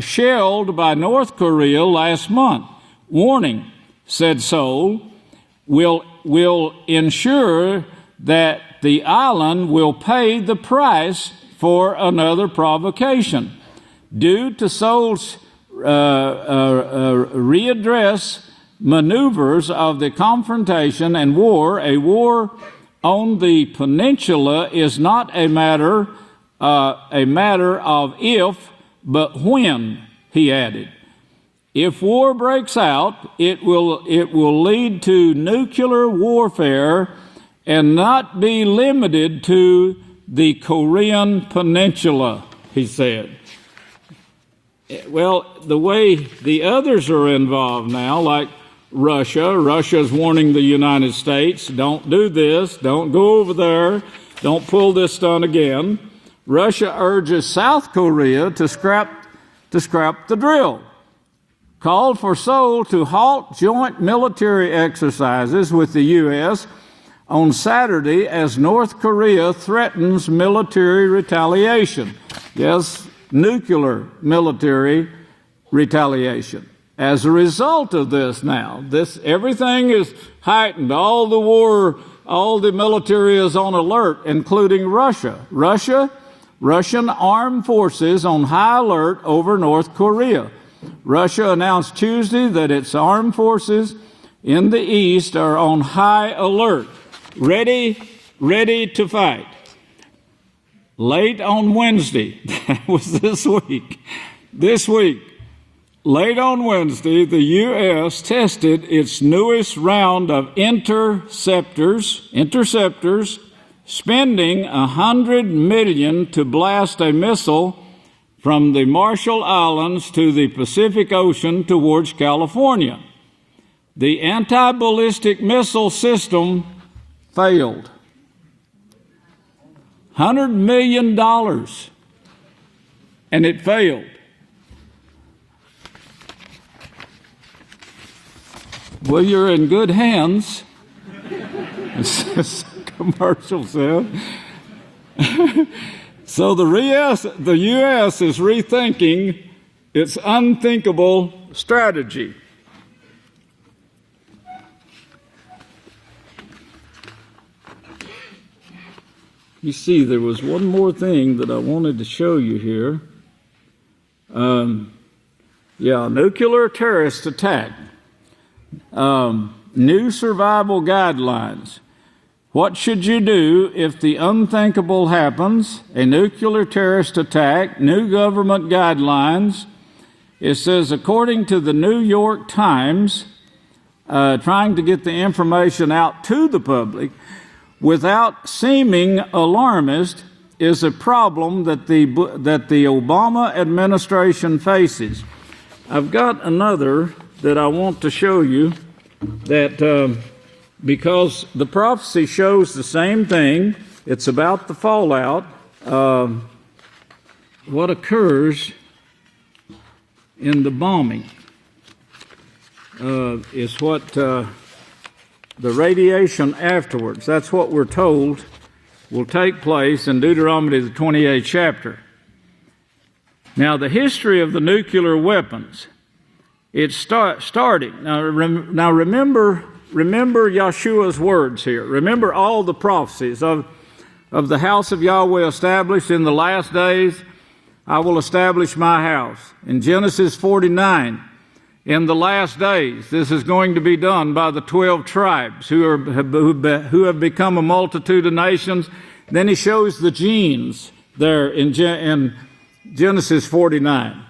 shelled by North Korea last month. Warning, said Seoul, will ensure that the island will pay the price for another provocation. Due to Seoul's readdress maneuvers of the confrontation and war, a war on the peninsula is not a matter of if, but when, he added. If war breaks out, it will lead to nuclear warfare and not be limited to the Korean Peninsula, he said. Well, the way the others are involved now, like Russia's warning the United States, don't do this, don't go over there, don't pull this stunt again. Russia urges South Korea to scrap the drill. Called for Seoul to halt joint military exercises with the U.S. on Saturday as North Korea threatens military retaliation. Yes, nuclear military retaliation. As a result of this now, everything is heightened. All the military is on alert, including Russia. Russian armed forces on high alert over North Korea. Russia announced Tuesday that its armed forces in the east are on high alert, ready to fight. Late on Wednesday, that was this week, late on Wednesday, the U.S. tested its newest round of interceptors, spending $100 million to blast a missile from the Marshall Islands to the Pacific Ocean towards California. The anti-ballistic missile system failed. $100 million, and it failed. Well, you're in good hands, this commercial said. So the U.S. is rethinking its unthinkable strategy. You see, there was one more thing that I wanted to show you here. Nuclear terrorist attack. New survival guidelines. What should you do if the unthinkable happens? A nuclear terrorist attack, new government guidelines. It says, according to the New York Times, trying to get the information out to the public without seeming alarmist is a problem that the Obama administration faces. I've got another that I want to show you that because the prophecy shows the same thing. It's about the fallout. What occurs in the bombing is what the radiation afterwards. That's what we're told will take place in Deuteronomy, the 28th chapter. Now, the history of the nuclear weapons, it's starting. Now, remember Yeshua's words here. Remember all the prophecies of the house of Yahweh established in the last days. I will establish my house. In Genesis 49, in the last days, this is going to be done by the 12 tribes who have become a multitude of nations. Then he shows the genes there in Genesis 49.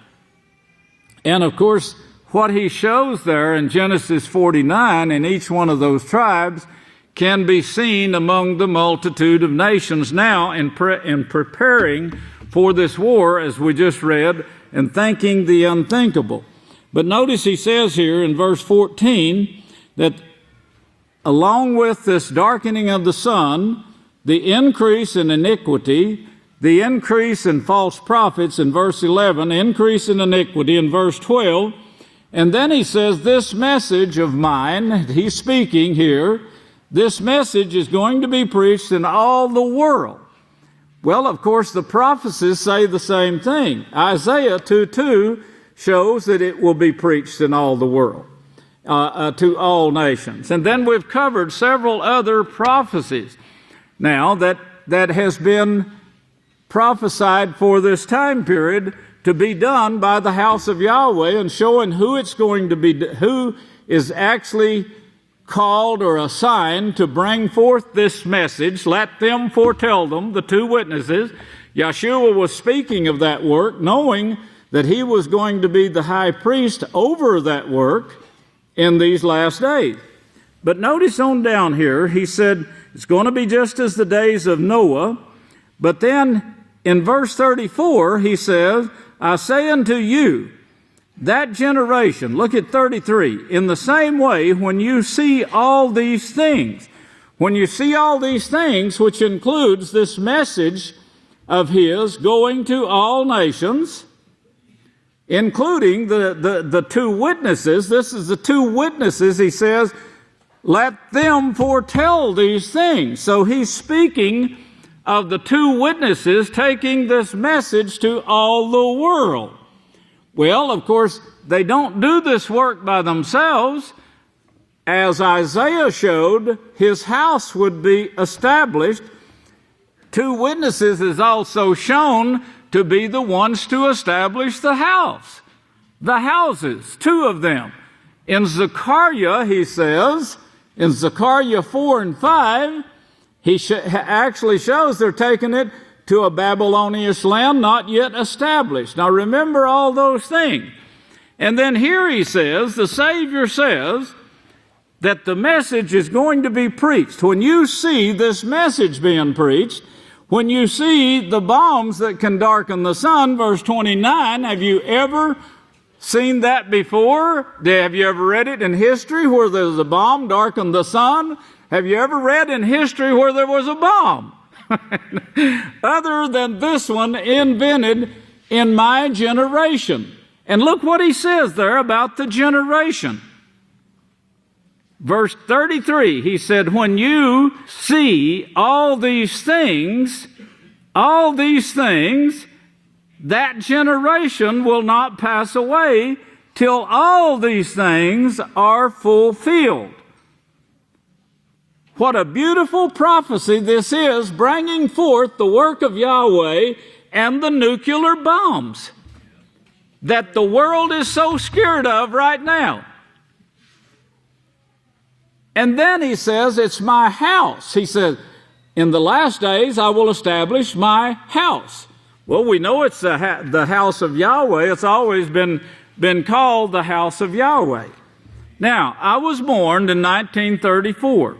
And of course, what he shows there in Genesis 49 in each one of those tribes can be seen among the multitude of nations now in preparing for this war, as we just read, and thinking the unthinkable. But notice he says here in verse 14 that along with this darkening of the sun, the increase in iniquity, the increase in false prophets in verse 11, increase in iniquity in verse 12, and then he says, this message of mine, he's speaking here, this message is going to be preached in all the world. Well, of course, the prophecies say the same thing. Isaiah 2:2 shows that it will be preached in all the world, to all nations. And then we've covered several other prophecies now that has been prophesied for this time period to be done by the house of Yahweh, and showing who it's going to be, who is actually called or assigned to bring forth this message. Let them foretell them, the two witnesses. Yeshua was speaking of that work, knowing that he was going to be the high priest over that work in these last days. But notice on down here, he said, it's going to be just as the days of Noah. But then in verse 34, he says, I say unto you, that generation, look at 33, in the same way, when you see all these things, which includes this message of his going to all nations, including the two witnesses. This is the two witnesses, he says, let them foretell these things. So he's speaking of the two witnesses taking this message to all the world. Well, of course, they don't do this work by themselves. As Isaiah showed, his house would be established. Two witnesses is also shown to be the ones to establish the house. The houses, two of them. In Zechariah, he says, in Zechariah 4 and 5, he actually shows they're taking it to a Babylonian land not yet established. Now remember all those things. And then here he says, the Savior says, that the message is going to be preached. When you see this message being preached, when you see the bombs that can darken the sun, verse 29, have you ever seen that before? Have you ever read it in history where there's a bomb darkened the sun? Have you ever read in history where there was a bomb? Other than this one invented in my generation. And look what he says there about the generation. Verse 33, he said, when you see all these things, that generation will not pass away till all these things are fulfilled. What a beautiful prophecy this is, bringing forth the work of Yahweh and the nuclear bombs that the world is so scared of right now. And then he says, it's my house. He said, in the last days I will establish my house. Well, we know it's the house of Yahweh. It's always been called the house of Yahweh. Now, I was born in 1934.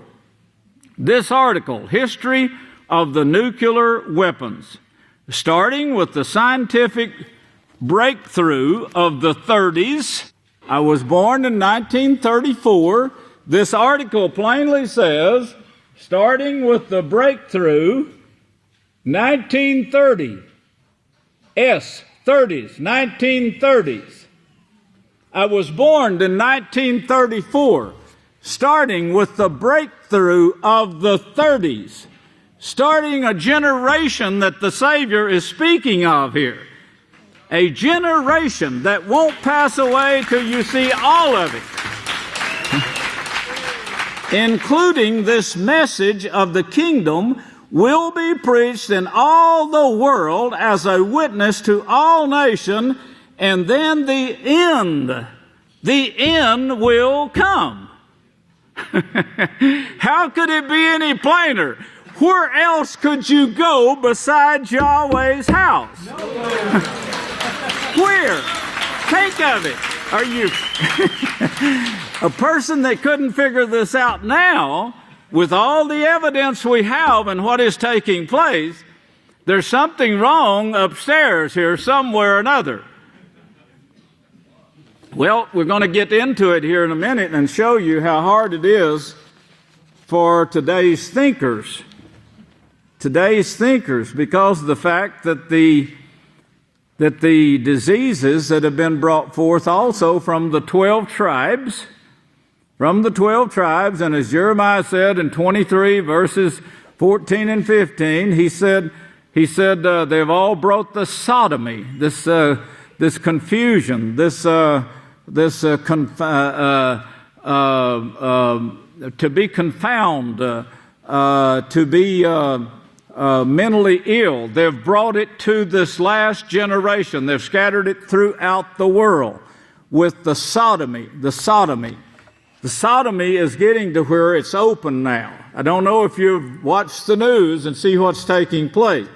This article, History of the Nuclear Weapons, starting with the scientific breakthrough of the 30s. I was born in 1934. This article plainly says, starting with the breakthrough, 1930, 1930s. I was born in 1934, starting with the breakthrough of the 30s, starting a generation that the Savior is speaking of here. A generation that won't pass away till you see all of it. Including this message of the kingdom will be preached in all the world as a witness to all nations, and then the end will come. How could it be any plainer? Where else could you go besides Yahweh's house? Where? Think of it. Are you a person that couldn't figure this out now, with all the evidence we have and what is taking place? There's something wrong upstairs here somewhere or another. Well, we're going to get into it here in a minute and show you how hard it is for today's thinkers. Because of the fact that the diseases that have been brought forth also from the 12 tribes, and as Jeremiah said in 23 verses 14 and 15, he said they've all brought the sodomy, this confusion, to be confound, to be mentally ill. They've brought it to this last generation. They've scattered it throughout the world with the sodomy. The sodomy is getting to where it's open now. I don't know if you've watched the news and see what's taking place.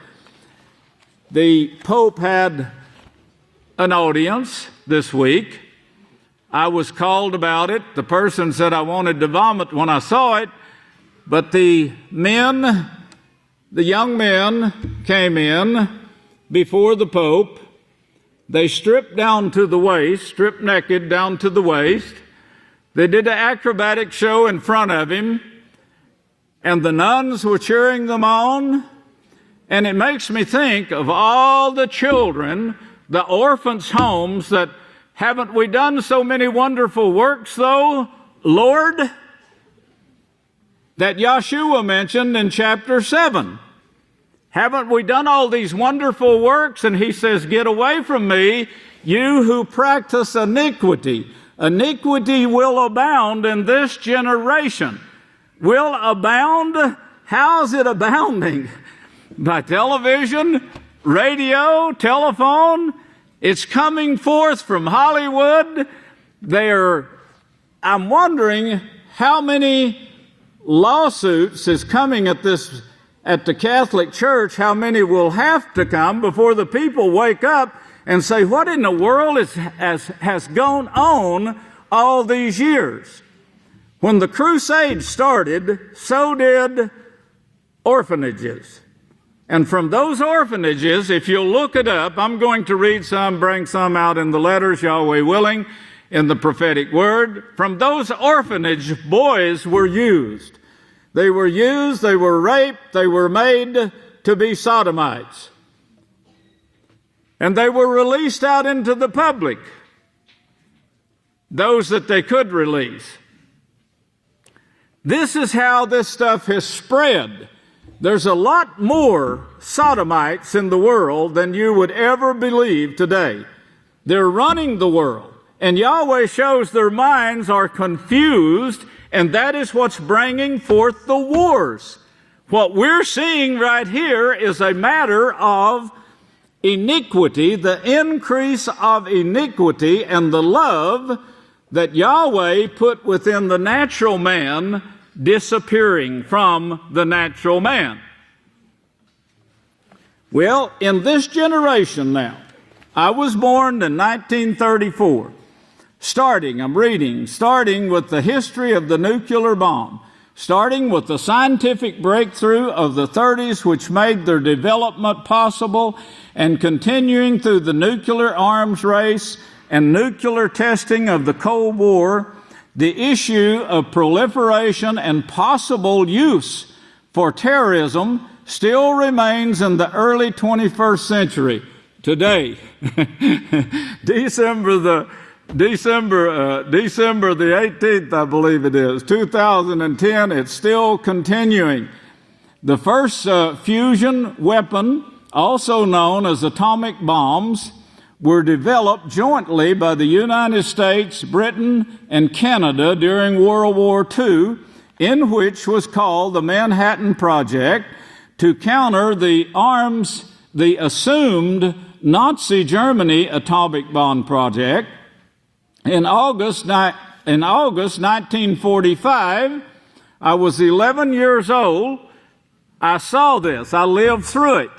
The Pope had an audience this week. I was called about it. The person said I wanted to vomit when I saw it, but the young men came in before the Pope. They stripped down to the waist, stripped naked down to the waist. They did an acrobatic show in front of him, and the nuns were cheering them on. And it makes me think of all the children, the orphans' homes, that haven't we done so many wonderful works, though, Lord, that Yeshua mentioned in chapter 7? Haven't we done all these wonderful works? And he says, get away from me, you who practice iniquity. Iniquity will abound in this generation. Will abound? How's it abounding? By television, radio, telephone. It's coming forth from Hollywood. I'm wondering how many lawsuits is coming at the Catholic Church, how many will have to come before the people wake up and say, what in the world has gone on all these years? When the Crusades started, so did orphanages. And from those orphanages, if you'll look it up, I'm going to read some, bring some out in the letters, Yahweh willing, in the prophetic word. From those orphanage, boys were used. They were used, they were raped, they were made to be sodomites. And they were released out into the public, those that they could release. This is how this stuff has spread. There's a lot more sodomites in the world than you would ever believe today. They're running the world. And Yahweh shows their minds are confused, and that is what's bringing forth the wars. What we're seeing right here is a matter of iniquity, the increase of iniquity, and the love that Yahweh put within the natural man disappearing from the natural man. Well, in this generation now, I was born in 1934. I'm reading with the history of the nuclear bomb, starting with the scientific breakthrough of the 30s, which made their development possible, and continuing through the nuclear arms race and nuclear testing of the Cold War. The issue of proliferation and possible use for terrorism still remains in the early 21st century. Today, December the 18th, I believe it is, 2010, it's still continuing. The first fusion weapon, also known as atomic bombs, were developed jointly by the United States, Britain, and Canada during World War II, in which was called the Manhattan Project, to counter the assumed Nazi Germany atomic bomb project. In August 1945, I was 11 years old. I saw this. I lived through it,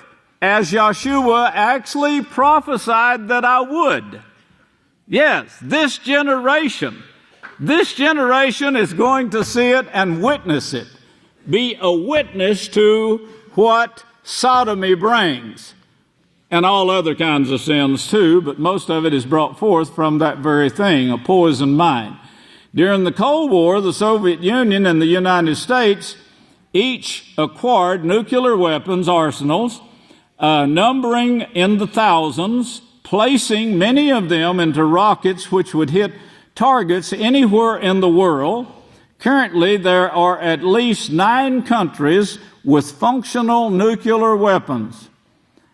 as Yeshua actually prophesied that I would. Yes, this generation is going to see it and witness it. Be a witness to what sodomy brings. And all other kinds of sins too, but most of it is brought forth from that very thing, a poisoned mind. During the Cold War, the Soviet Union and the United States each acquired nuclear weapons arsenals, numbering in the thousands, placing many of them into rockets which would hit targets anywhere in the world. Currently, there are at least 9 countries with functional nuclear weapons.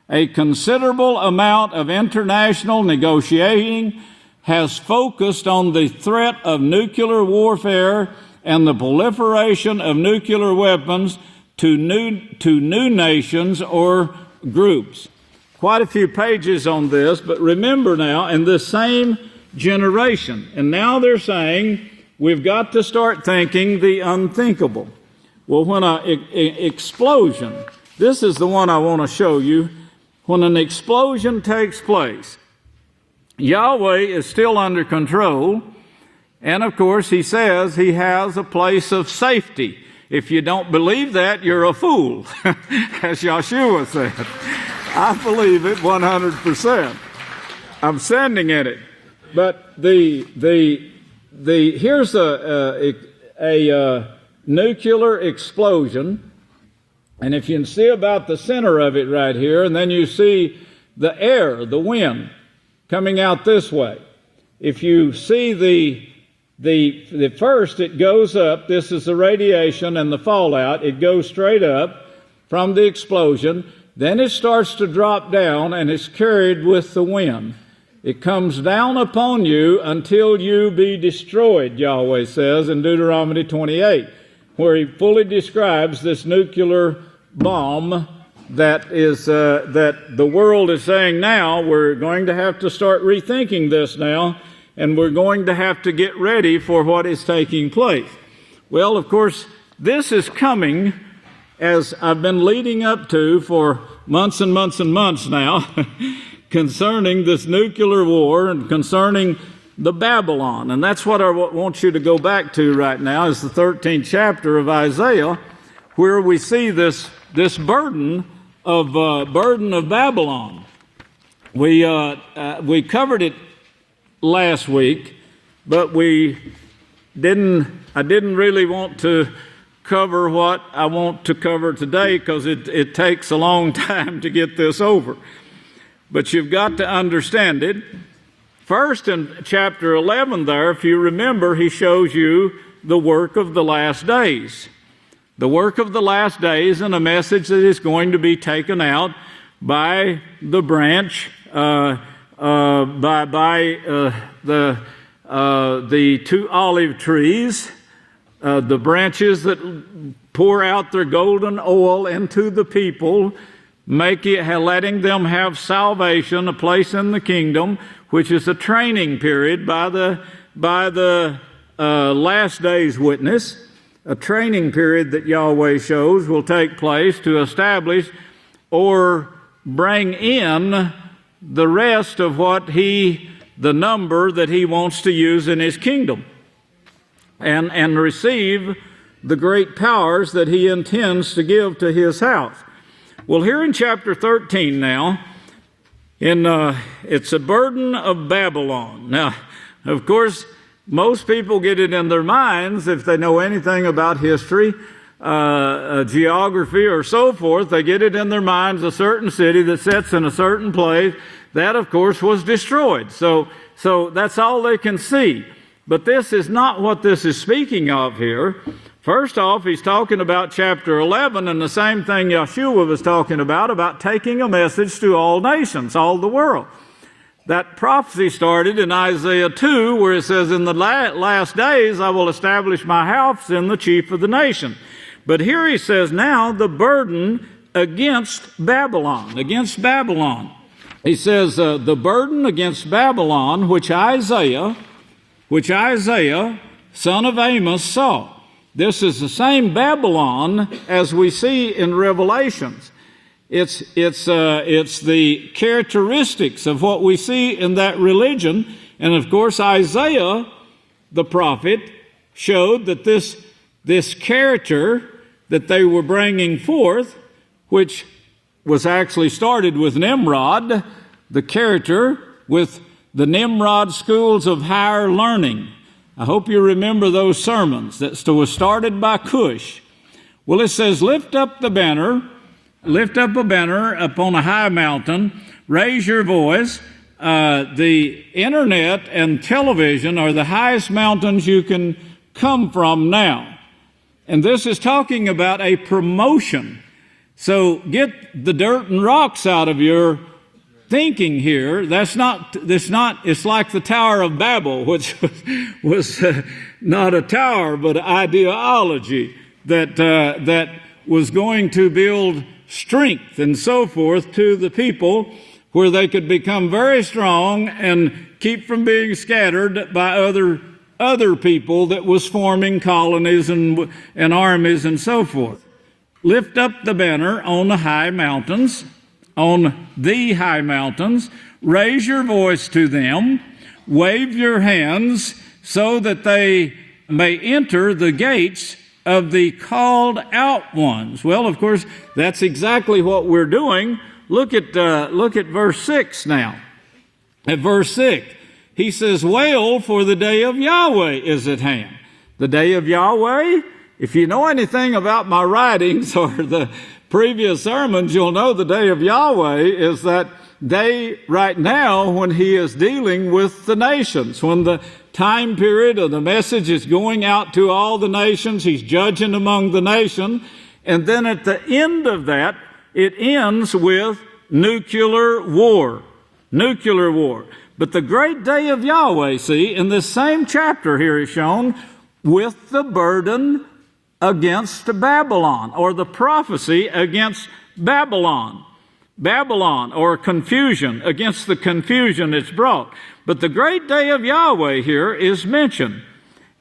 A considerable amount of international negotiating has focused on the threat of nuclear warfare and the proliferation of nuclear weapons to new nations or groups. Quite a few pages on this, but remember now, in this same generation, and now they're saying we've got to start thinking the unthinkable. Well, when an explosion, this is the one I want to show you. When an explosion takes place, Yahweh is still under control. And of course, he says he has a place of safety. If you don't believe that, you're a fool, as Yeshua said. I believe it 100%. I'm standing in it. But here's a nuclear explosion. And if you can see about the center of it right here, and then you see the air, the wind, coming out this way. If you see the first, it goes up. This is the radiation and the fallout. It goes straight up from the explosion. Then it starts to drop down, and it's carried with the wind. It comes down upon you until you be destroyed, Yahweh says in Deuteronomy 28, where he fully describes this nuclear bomb that the world is saying now. We're going to have to start rethinking this now, and we're going to have to get ready for what is taking place. Well, of course, this is coming, as I've been leading up to for months and months and months now, concerning this nuclear war and concerning the Babylon. And that's what I want you to go back to right now, is the 13th chapter of Isaiah, where we see this burden of Babylon. We covered it last week, but I didn't really want to cover what I want to cover today, because it takes a long time to get this over. But you've got to understand it. First, in chapter 11 there, if you remember, he shows you the work of the last days. The work of the last days, and a message that is going to be taken out by the branch, by the two olive trees, the branches that pour out their golden oil into the people, letting them have salvation, a place in the kingdom, which is a training period by the last day's witness. A training period that Yahweh shows will take place to establish or bring in the rest of the number that he wants to use in his kingdom, and receive the great powers that he intends to give to his house. Well, here in chapter 13 now, it's a burden of Babylon. Now, of course, most people get it in their minds, if they know anything about history, geography, or so forth, they get it in their minds, a certain city that sits in a certain place, that, of course, was destroyed. So that's all they can see. But this is not what this is speaking of here. First off, he's talking about chapter 11, and the same thing Yeshua was talking about taking a message to all nations, all the world. That prophecy started in Isaiah 2, where it says, in the last days I will establish my house in the chief of the nation. But here he says now the burden against Babylon, He says, the burden against Babylon, which Isaiah, son of Amos, saw. This is the same Babylon as we see in Revelations. It's the characteristics of what we see in that religion. And of course, Isaiah, the prophet, showed that this character that they were bringing forth, which was actually started with Nimrod, the character with the Nimrod schools of higher learning. I hope you remember those sermons that was started by Cush. Well, it says, lift up a banner upon a high mountain, raise your voice. The internet and television are the highest mountains you can come from now. And this is talking about a promotion. So get the dirt and rocks out of your thinking here. It's like the Tower of Babel, which was not a tower, but an ideology that was going to build strength and so forth to the people, where they could become very strong and keep from being scattered by other people that was forming colonies and armies and so forth. Lift up the banner on the high mountains, Raise your voice to them, wave your hands, so that they may enter the gates of the called out ones. Well, of course, that's exactly what we're doing. Look at verse 6 now. At verse 6, he says, wail, for the day of Yahweh is at hand. The day of Yahweh, if you know anything about my writings or the previous sermons, you'll know the day of Yahweh is that day right now when he is dealing with the nations. When the time period of the message is going out to all the nations, he's judging among the nation. And then at the end of that, it ends with nuclear war. Nuclear war. But the great day of Yahweh, see, in this same chapter here is shown with the burden against Babylon, or the prophecy against Babylon. Babylon, or confusion, against the confusion it's brought. But the great day of Yahweh here is mentioned.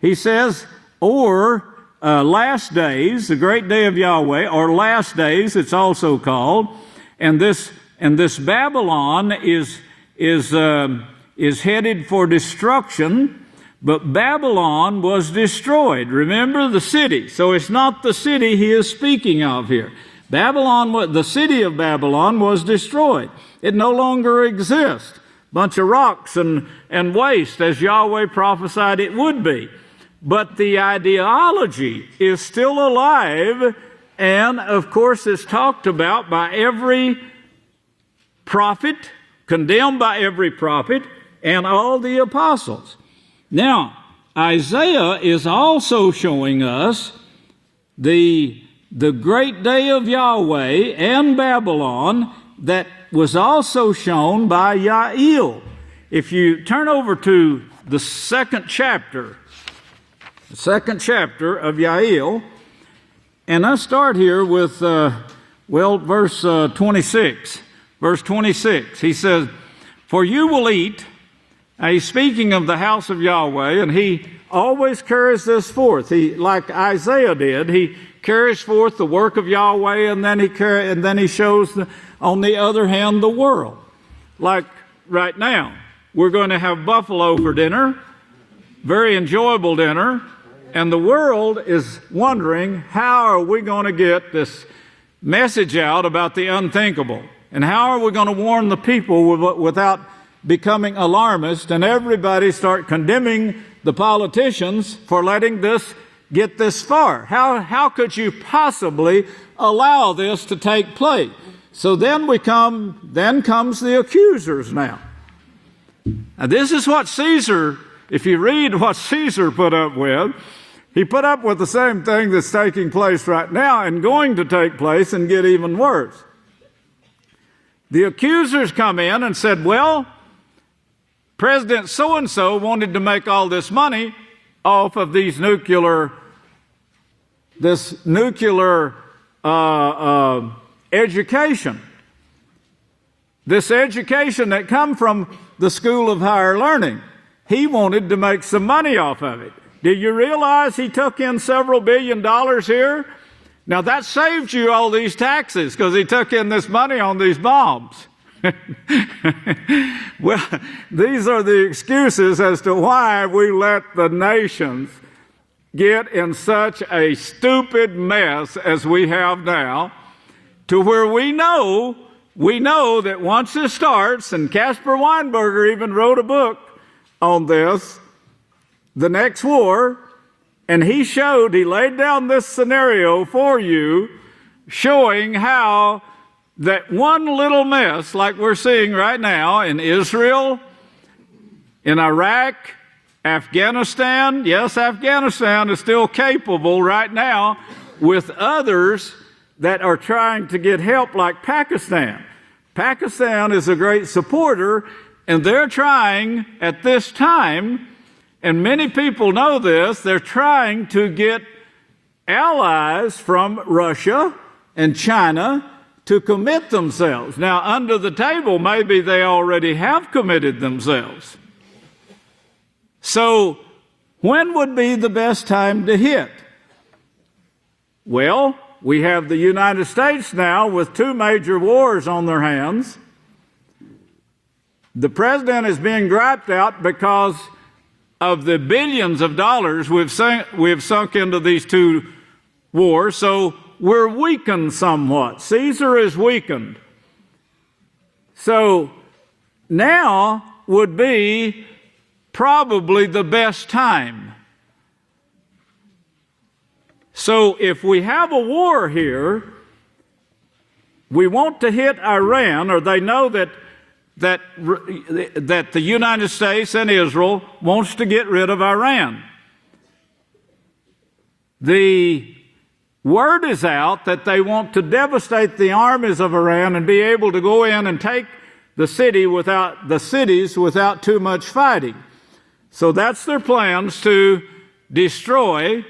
He says, or last days, the great day of Yahweh, or last days, it's also called. And this Babylon is headed for destruction. But Babylon was destroyed. Remember the city. So it's not the city he is speaking of here. The city of Babylon was destroyed. It no longer exists. Bunch of rocks and waste, as Yahweh prophesied it would be. But the ideology is still alive, and of course is talked about by every prophet, condemned by every prophet, and all the apostles. Now, Isaiah is also showing us the great day of Yahweh and Babylon that was also shown by Yisrayl. If you turn over to the second chapter of Yisrayl, and I start here with, verse 26. Verse 26, he says, for you will eat. Now, he's speaking of the house of Yahweh, and he always carries this forth. He, like Isaiah did, he carries forth the work of Yahweh, and then he shows, on the other hand, the world. Like right now, we're going to have buffalo for dinner, very enjoyable dinner, and the world is wondering, how are we going to get this message out about the unthinkable? And how are we going to warn the people without becoming alarmist, and everybody start condemning the politicians for letting this get this far? How could you possibly allow this to take place? So then comes the accusers now. Now this is what Caesar, if you read what Caesar put up with, he put up with the same thing that's taking place right now and going to take place and get even worse. The accusers come in and said, well, President so-and-so wanted to make all this money off of this nuclear education. This education that come from the School of Higher Learning. He wanted to make some money off of it. Do you realize he took in several $1 billion here? Now that saved you all these taxes because he took in this money on these bombs. Well, these are the excuses as to why we let the nations get in such a stupid mess as we have now, to where we know that once this starts, and Caspar Weinberger even wrote a book on this, the next war, and he laid down this scenario for you, showing how that one little mess, like we're seeing right now in Israel, in Iraq, Afghanistan. Yes, Afghanistan is still capable right now with others that are trying to get help, like Pakistan. Pakistan is a great supporter, and they're trying at this time, and many people know this, they're trying to get allies from Russia and China to commit themselves. Now, under the table, maybe they already have committed themselves. So, when would be the best time to hit? Well, we have the United States now with 2 major wars on their hands. The president is being griped at because of the billions of dollars we've sunk into these two wars, so we're weakened somewhat. Caesar is weakened. So now would be probably the best time. So if we have a war here, we want to hit Iran, or they know that the United States and Israel wants to get rid of Iran. The word is out that they want to devastate the armies of Iran and be able to go in and take the cities without too much fighting. So that's their plans, to destroy.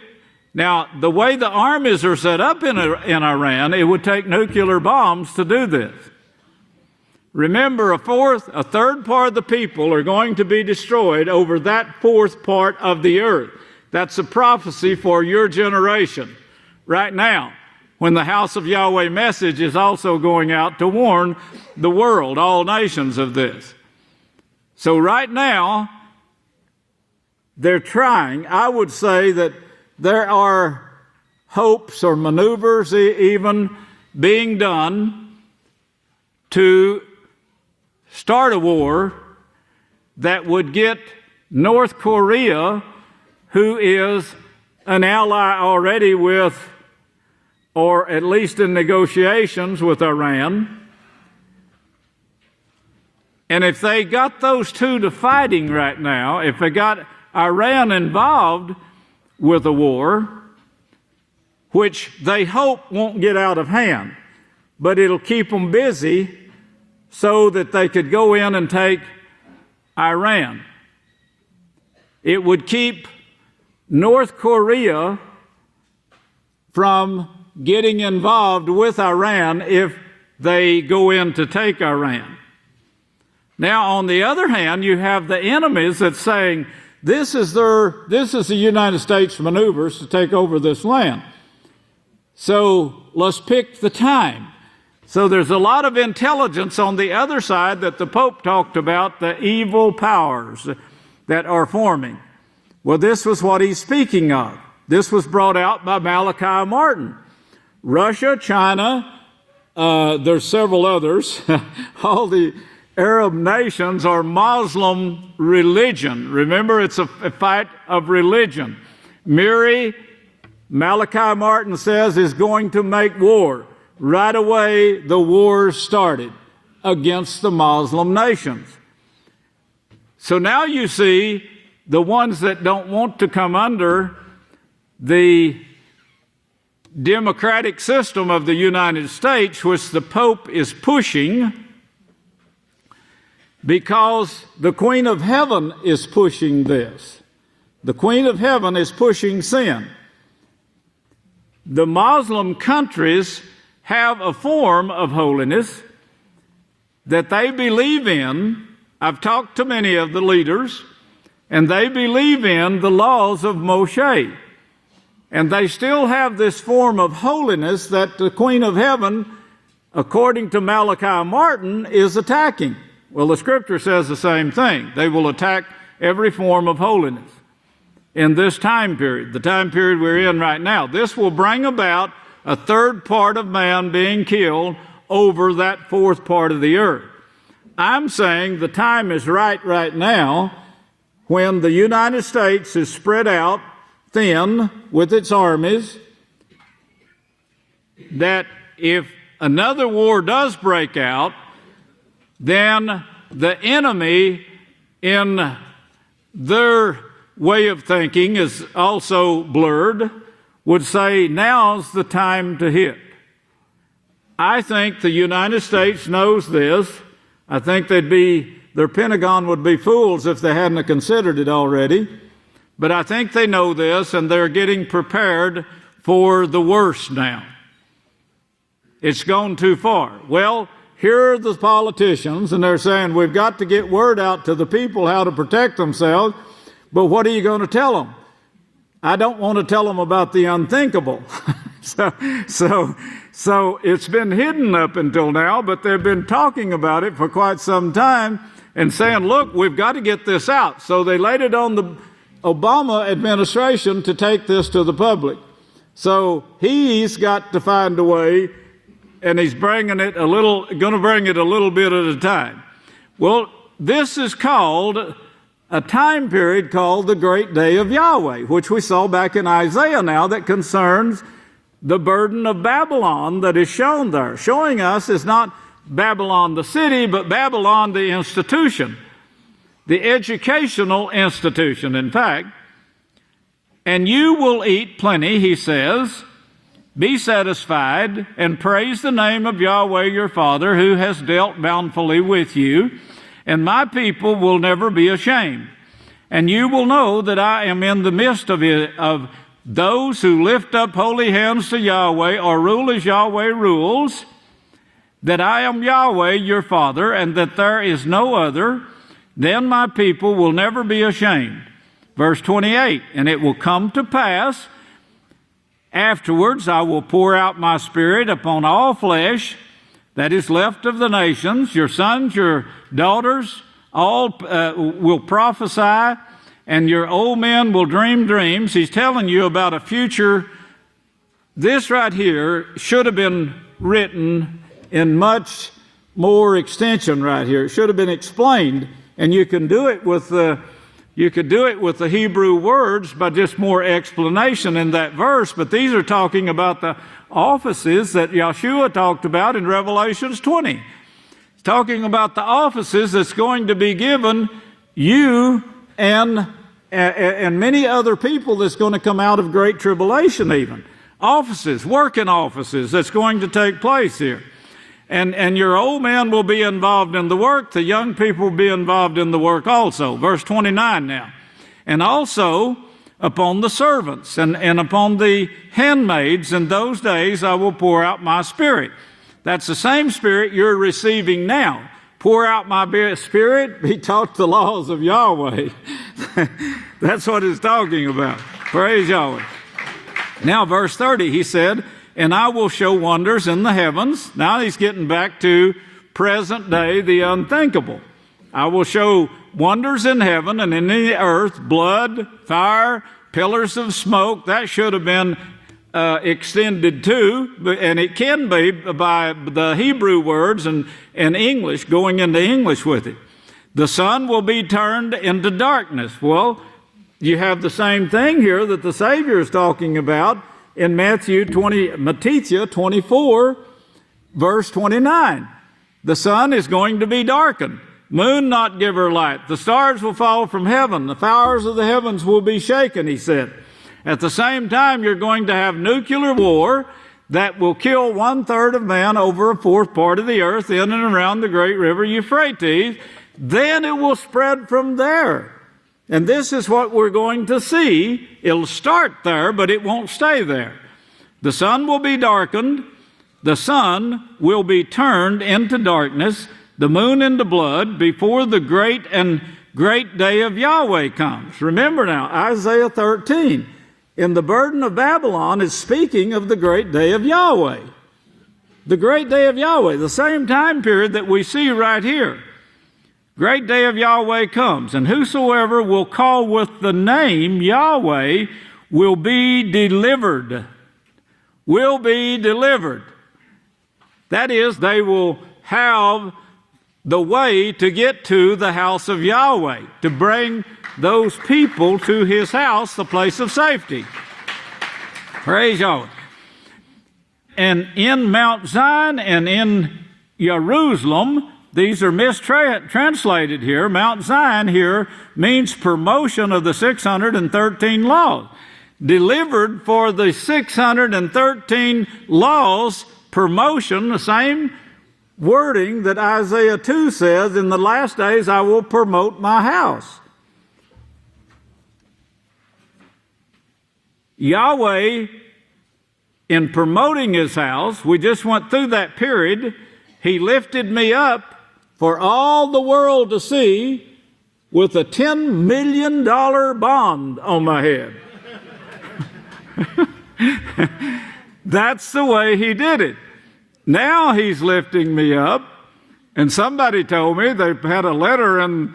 Now, the way the armies are set up in Iran, it would take nuclear bombs to do this. Remember, a third part of the people are going to be destroyed over that fourth part of the earth. That's a prophecy for your generation right now, when the House of Yahweh message is also going out to warn the world, all nations, of this. So right now, they're trying. I would say that there are hopes or maneuvers even being done to start a war that would get North Korea, who is an ally already with, or at least in negotiations with, Iran. And if they got those two to fighting right now, if they got Iran involved with a war, which they hope won't get out of hand, but it'll keep them busy so that they could go in and take Iran. It would keep North Korea from getting involved with Iran if they go in to take Iran. Now, on the other hand, you have the enemies that's saying, this is the United States maneuvers to take over this land. So let's pick the time. So there's a lot of intelligence on the other side that the Pope talked about, the evil powers that are forming. Well, this was what he's speaking of. This was brought out by Malachi Martin. Russia, China, there's several others. All the Arab nations are Muslim religion. Remember, it's a fight of religion. Malachi Martin says, is going to make war. Right away, the war started against the Muslim nations. So now you see the ones that don't want to come under the democratic system of the United States, which the Pope is pushing, because the Queen of Heaven is pushing this. The Queen of Heaven is pushing sin. The Muslim countries have a form of holiness that they believe in. I've talked to many of the leaders, and they believe in the laws of Moshe. And they still have this form of holiness that the Queen of Heaven, according to Malachi Martin, is attacking. Well, the Scripture says the same thing. They will attack every form of holiness in this time period, the time period we're in right now. This will bring about a third part of man being killed over that fourth part of the earth. I'm saying the time is right now, when the United States is spread out thin with its armies, that if another war does break out, then the enemy, in their way of thinking, is also blurred, would say, now's the time to hit. I think the United States knows this. I think their Pentagon would be fools if they hadn't considered it already. But I think they know this, and they're getting prepared for the worst now. It's gone too far. Well, here are the politicians, and they're saying, we've got to get word out to the people how to protect themselves, but what are you going to tell them? I don't want to tell them about the unthinkable. So it's been hidden up until now, but they've been talking about it for quite some time, and saying, look, we've got to get this out. So they laid it on the Obama administration to take this to the public. So he's got to find a way, and he's going to bring it a little bit at a time. Well, this is called a time period called the Great Day of Yahweh, which we saw back in Isaiah now, that concerns the burden of Babylon that is shown there. Showing us is not Babylon the city, but Babylon the institution, the educational institution, in fact. And you will eat plenty, he says, be satisfied, and praise the name of Yahweh your Father, who has dealt bountifully with you, and my people will never be ashamed. And you will know that I am in the midst of those who lift up holy hands to Yahweh, or rule as Yahweh rules, that I am Yahweh your Father, and that there is no other. Then my people will never be ashamed. Verse 28, and it will come to pass, afterwards I will pour out my Spirit upon all flesh that is left of the nations. Your sons, your daughters, all will prophesy, and your old men will dream dreams. He's telling you about a future. This right here should have been written in much more extension right here. It should have been explained, and you can do it with the Hebrew words by just more explanation in that verse, but these are talking about the offices that Yeshua talked about in Revelations 20. It's talking about the offices that's going to be given you and many other people that's going to come out of great tribulation even. Offices, working offices that's going to take place here. And your old men will be involved in the work. The young people will be involved in the work also. Verse 29 now. And also upon the servants and upon the handmaids in those days I will pour out my Spirit. That's the same Spirit you're receiving now. Pour out my Spirit, be taught the laws of Yahweh. That's what it's talking about. Praise Yahweh. Now verse 30, he said, and I will show wonders in the heavens. Now he's getting back to present day, the unthinkable. I will show wonders in heaven and in the earth, blood, fire, pillars of smoke. That should have been extended too, and it can be by the Hebrew words and English, going into English with it. The sun will be turned into darkness. Well, you have the same thing here that the Savior is talking about in Matthew 24, verse 29. The sun is going to be darkened. Moon not give her light. The stars will fall from heaven. The powers of the heavens will be shaken, he said. At the same time, you're going to have nuclear war that will kill 1/3 of man over 1/4 part of the earth in and around the great river Euphrates. Then it will spread from there. And this is what we're going to see. It'll start there, but it won't stay there. The sun will be darkened. The sun will be turned into darkness, the moon into blood, before the great day of Yahweh comes. Remember now, Isaiah 13, in the burden of Babylon, is speaking of the great day of Yahweh. The great day of Yahweh, the same time period that we see right here. Great day of Yahweh comes, and whosoever will call with the name Yahweh will be delivered. Will be delivered. That is, they will have the way to get to the house of Yahweh, to bring those people to his house, the place of safety. Praise Yahweh. And in Mount Zion and in Jerusalem, these are mistranslated here. Mount Zion here means promotion of the 613 laws. Delivered for the 613 laws, promotion, the same wording that Isaiah 2 says, in the last days I will promote my house. Yahweh, in promoting his house, we just went through that period, he lifted me up for all the world to see with a $10 million bond on my head. That's the way he did it. Now he's lifting me up And somebody told me they had a letter on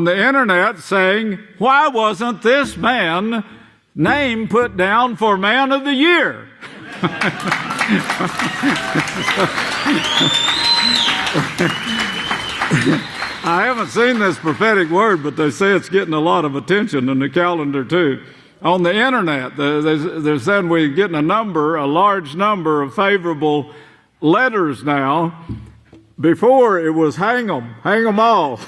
the internet saying, why wasn't this man name put down for Man of the Year? I haven't seen this prophetic word, but they say it's getting a lot of attention in the calendar too. On the internet, they're saying we're getting a large number of favorable letters now. Before it was hang them all.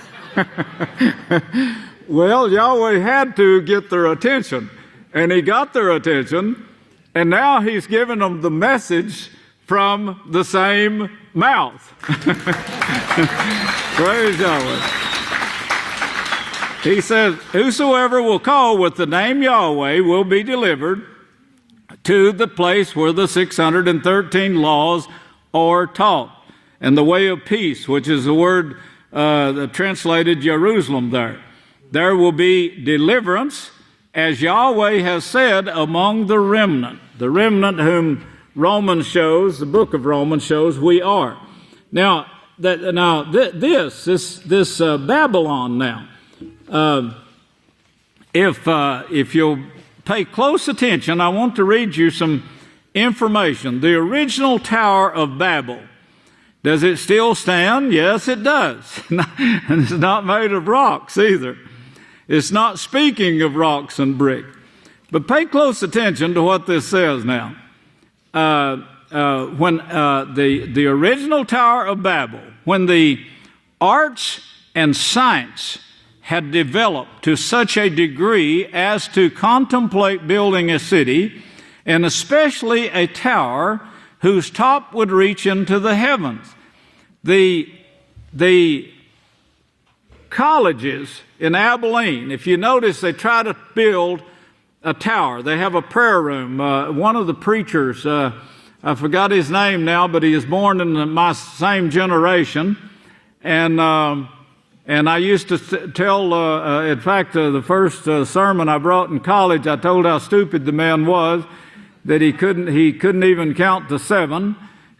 Well, Yahweh had to get their attention, and He got their attention, and now He's giving them the message from the same mouth. Praise Yahweh. He says, whosoever will call with the name Yahweh will be delivered to the place where the 613 laws are taught, and the way of peace, which is the word translated Jerusalem there. There will be deliverance, as Yahweh has said, among the remnant whom Romans shows, the book of Romans shows we are. Now, this Babylon now, if you'll pay close attention, I want to read you some information. The original Tower of Babel, does it still stand? Yes, it does. And it's not made of rocks either. It's not speaking of rocks and brick. But pay close attention to what this says now. When the original Tower of Babel, when the arts and science had developed to such a degree as to contemplate building a city, and especially a tower whose top would reach into the heavens. The colleges in Abelin, if you notice, they try to build a tower. They have a prayer room. One of the preachers, I forgot his name now, but he is born in my same generation. And I used to tell, in fact, the first sermon I brought in college, I told how stupid the man was, that he couldn't even count to 7,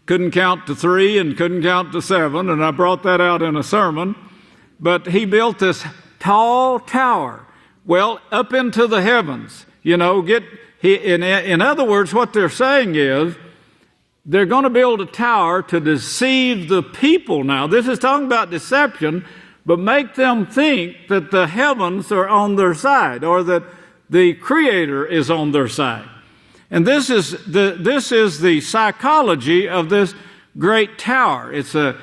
couldn't count to 3, and couldn't count to 7, and I brought that out in a sermon. But he built this tall tower, well, up into the heavens. You know, in other words, what they're saying is, they're going to build a tower to deceive the people now. This is talking about deception, but make them think that the heavens are on their side, or that the Creator is on their side. And this is the psychology of this great tower. They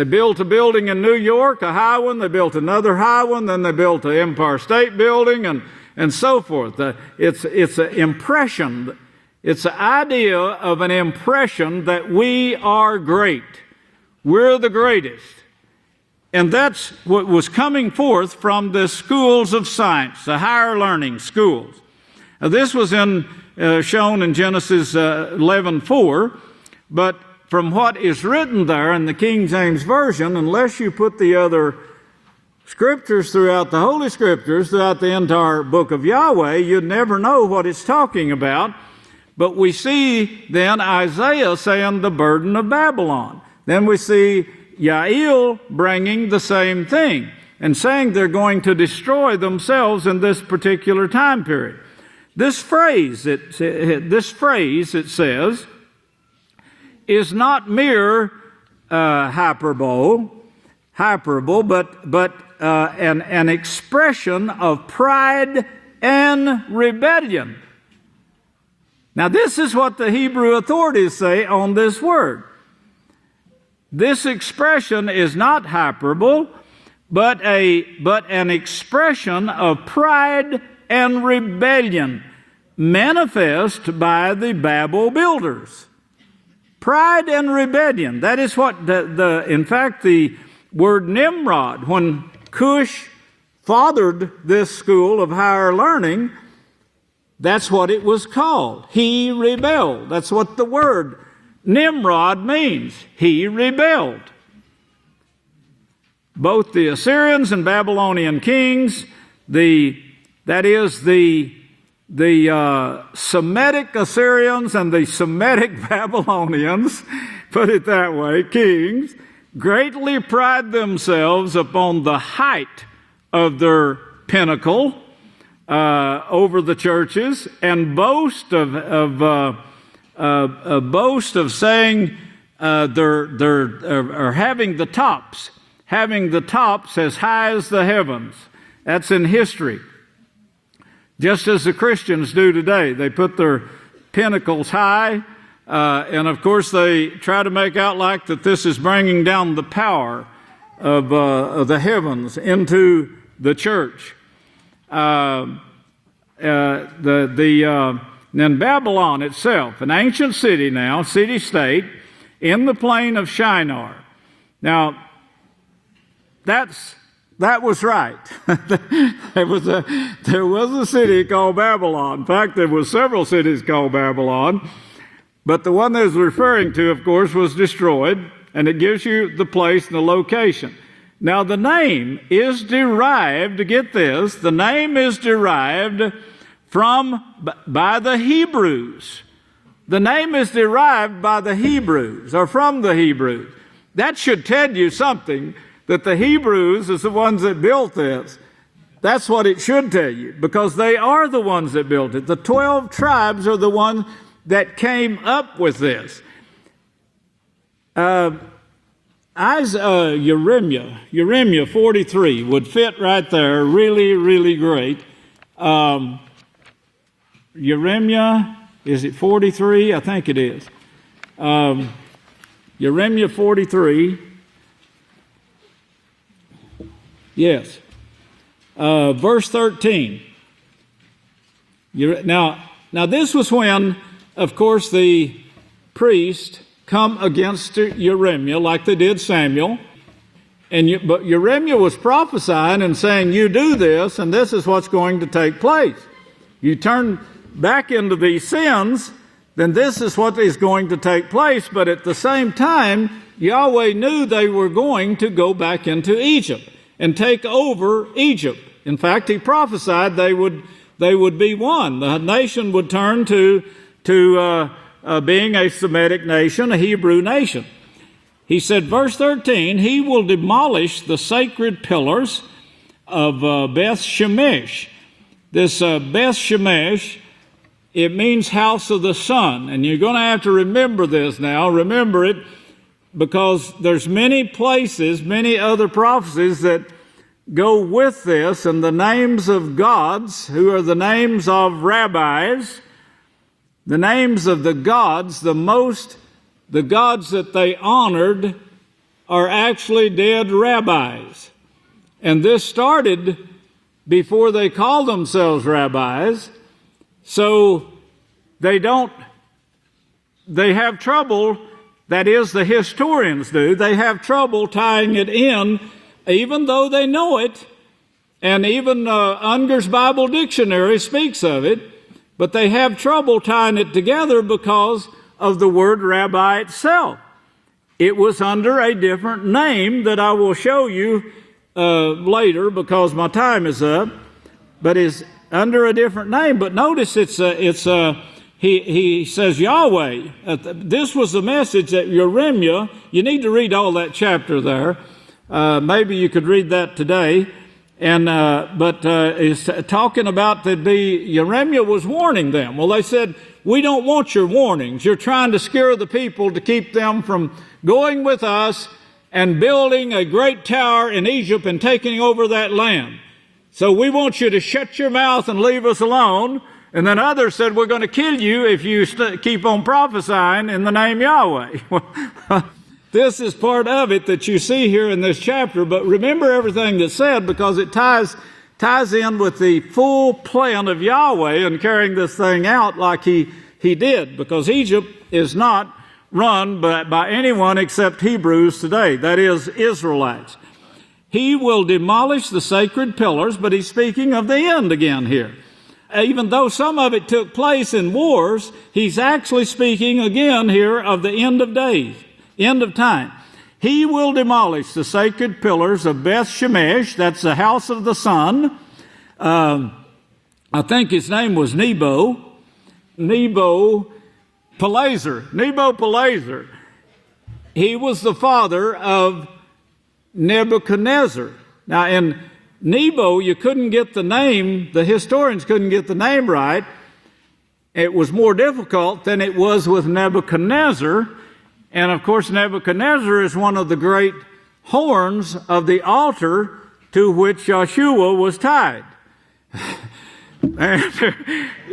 built a building in New York, a high one. They built another high one. Then they built the Empire State Building, and so forth. It's an impression. It's the idea of an impression that we are great. We're the greatest. And that's what was coming forth from the schools of science, the higher learning schools. Now, this was shown in Genesis 11:4, but from what is written there in the King James Version, unless you put the other scriptures throughout the Holy Scriptures, throughout the entire book of Yahweh, you'd never know what it's talking about. But we see then Isaiah saying the burden of Babylon. Then we see Yisrayl bringing the same thing and saying they're going to destroy themselves in this particular time period. This phrase, it says, is not mere hyperbole, but an expression of pride and rebellion. Now, this is what the Hebrew authorities say on this word. This expression is not hyperbole, but an expression of pride and rebellion manifest by the Babel builders. Pride and rebellion. That is what in fact, the word Nimrod, when Cush fathered this school of higher learning, that's what it was called. He rebelled. That's what the word Nimrod means. He rebelled. Both the Assyrians and Babylonian kings, the Semitic Assyrians and the Semitic Babylonians put it that way, kings, greatly pride themselves upon the height of their pinnacle over the churches, and boast of saying they're having the tops as high as the heavens. That's in history. Just as the Christians do today. They put their pinnacles high, and of course they try to make out like that this is bringing down the power of the heavens into the church. Then Babylon itself, an ancient city now, city-state, in the plain of Shinar. Now, that was right. There was a city called Babylon. In fact, there were several cities called Babylon. But the one that was referring to, of course, was destroyed. And it gives you the place and the location. Now, the name is derived, get this, the name is derived by the Hebrews. The name is derived by the Hebrews, or from the Hebrews. That should tell you something, that the Hebrews is the ones that built this. That's what it should tell you, because they are the ones that built it. The 12 tribes are the ones that came up with this. Jeremiah 43 would fit right there, really, really great. Jeremiah, is it 43? I think it is. Jeremiah 43. Yes. Verse 13. Now this was when, of course, the priest come against Jeremiah like they did Samuel. But Jeremiah was prophesying and saying, you do this, and this is what's going to take place. You turn back into these sins, then this is what is going to take place. But at the same time, Yahweh knew they were going to go back into Egypt and take over Egypt. In fact, he prophesied they would be one. The nation would turn to being a Semitic nation, a Hebrew nation. He said, verse 13, he will demolish the sacred pillars of Beth Shemesh. This Beth Shemesh, it means house of the sun. And you're going to have to remember this now. Remember it, because there's many places, many other prophecies that go with this, and the names of gods, who are the names of rabbis, the names of the gods, the gods that they honored are actually dead rabbis. And this started before they called themselves rabbis. So they have trouble, that is, the historians do, they have trouble tying it in, even though they know it, and even Unger's Bible Dictionary speaks of it, but they have trouble tying it together because of the word rabbi itself. It was under a different name that I will show you later because my time is up, but is under a different name. But notice he says Yahweh. This was the message that Jeremiah, you need to read all that chapter there. Maybe you could read that today. But is talking about that Jeremiah was warning them. Well, they said, we don't want your warnings. You're trying to scare the people to keep them from going with us and building a great tower in Egypt and taking over that land. So we want you to shut your mouth and leave us alone. And then others said, we're going to kill you if you keep on prophesying in the name Yahweh. This is part of it that you see here in this chapter, but remember everything that's said, because it ties in with the full plan of Yahweh and carrying this thing out like he did, because Egypt is not run by anyone except Hebrews today, that is, Israelites. He will demolish the sacred pillars, but he's speaking of the end again here. Even though some of it took place in wars, he's actually speaking again here of the end of days. End of time. He will demolish the sacred pillars of Beth Shemesh, that's the house of the sun. I think his name was Nebo Palazer. he was the father of Nebuchadnezzar. Now, in Nebo, you couldn't get the name, the historians couldn't get the name right. It was more difficult than it was with Nebuchadnezzar. And of course, Nebuchadnezzar is one of the great horns of the altar to which Yahshua was tied. And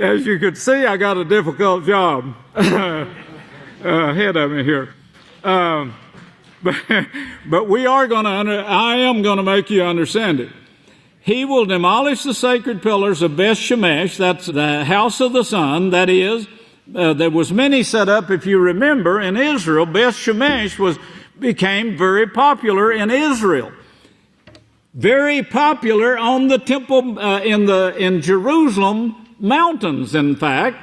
as you could see, I got a difficult job ahead of me here. But we are going to, I am going to make you understand it. He will demolish the sacred pillars of Beth Shemesh, that's the house of the sun, that is, there was many set up, if you remember, in Israel. Beth Shemesh became very popular in Israel. Very popular on the temple, in Jerusalem mountains, in fact,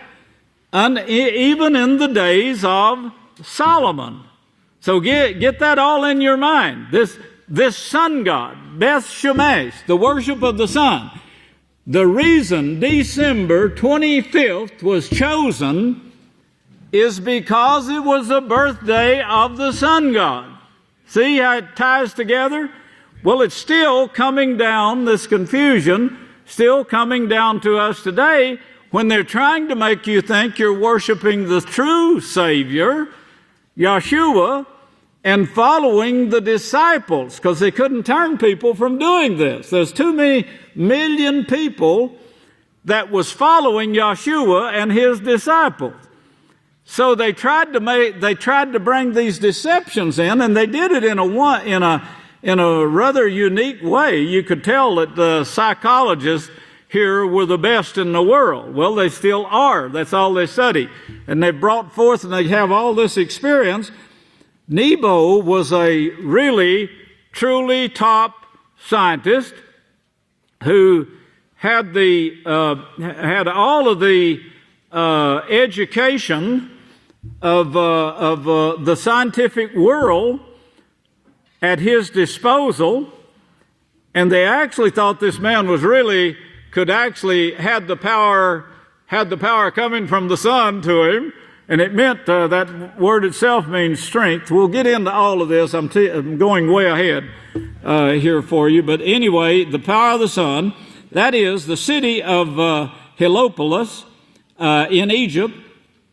and even in the days of Solomon. So get that all in your mind. This sun god, Beth Shemesh, the worship of the sun. The reason December 25th was chosen is because it was the birthday of the sun god. See how it ties together? Well, it's still coming down, this confusion, still coming down to us today when they're trying to make you think you're worshiping the true Savior, Yahshua, and following the disciples, because they couldn't turn people from doing this. There's too many million people that was following Yahshua and his disciples. So they tried to bring these deceptions in, and they did it in a rather unique way. You could tell that the psychologists here were the best in the world. Well, they still are. That's all they study. And they brought forth, and they have all this experience. Nebo was a really, truly top scientist who had all of the education of the scientific world at his disposal, and they actually thought this man was really had the power coming from the sun to him. And it meant that word itself means strength. We'll get into all of this. I'm going way ahead here for you. But anyway, the power of the sun, that is the city of Heliopolis in Egypt,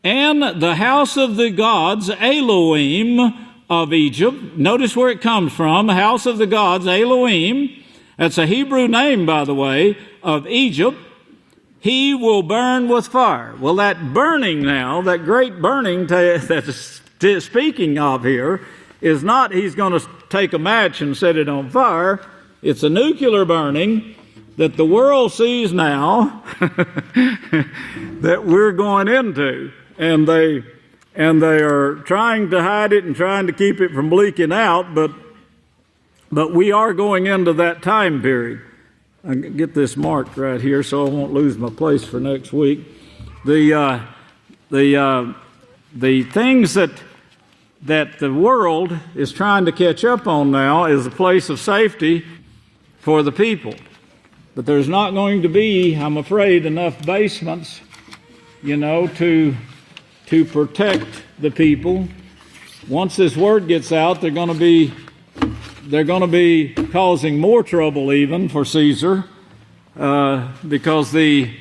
and the house of the gods, Elohim of Egypt. Notice where it comes from, house of the gods, Elohim. That's a Hebrew name, by the way, of Egypt. He will burn with fire. Well, that burning now, that great burning that's speaking of here, is not he's going to take a match and set it on fire. It's a nuclear burning that the world sees now that we're going into. And they are trying to hide it and trying to keep it from leaking out, but we are going into that time period. I get this marked right here so I won't lose my place for next week. The things that the world is trying to catch up on now is a place of safety for the people. But there's not going to be, I'm afraid, enough basements, to protect the people. Once this word gets out, they're going to be causing more trouble even for Caesar, because the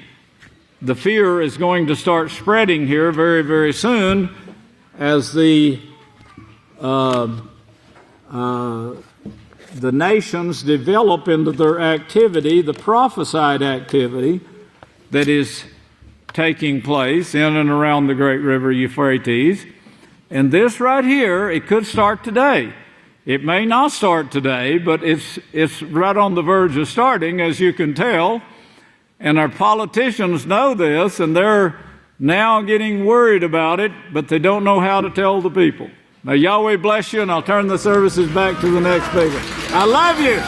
fear is going to start spreading here very, very soon as the nations develop into their activity, the prophesied activity that is taking place in and around the great river Euphrates. And this right here, it could start today. It may not start today, but it's right on the verge of starting, as you can tell. And our politicians know this, and they're now getting worried about it, but they don't know how to tell the people. Now, Yahweh bless you, and I'll turn the services back to the next speaker. I love you.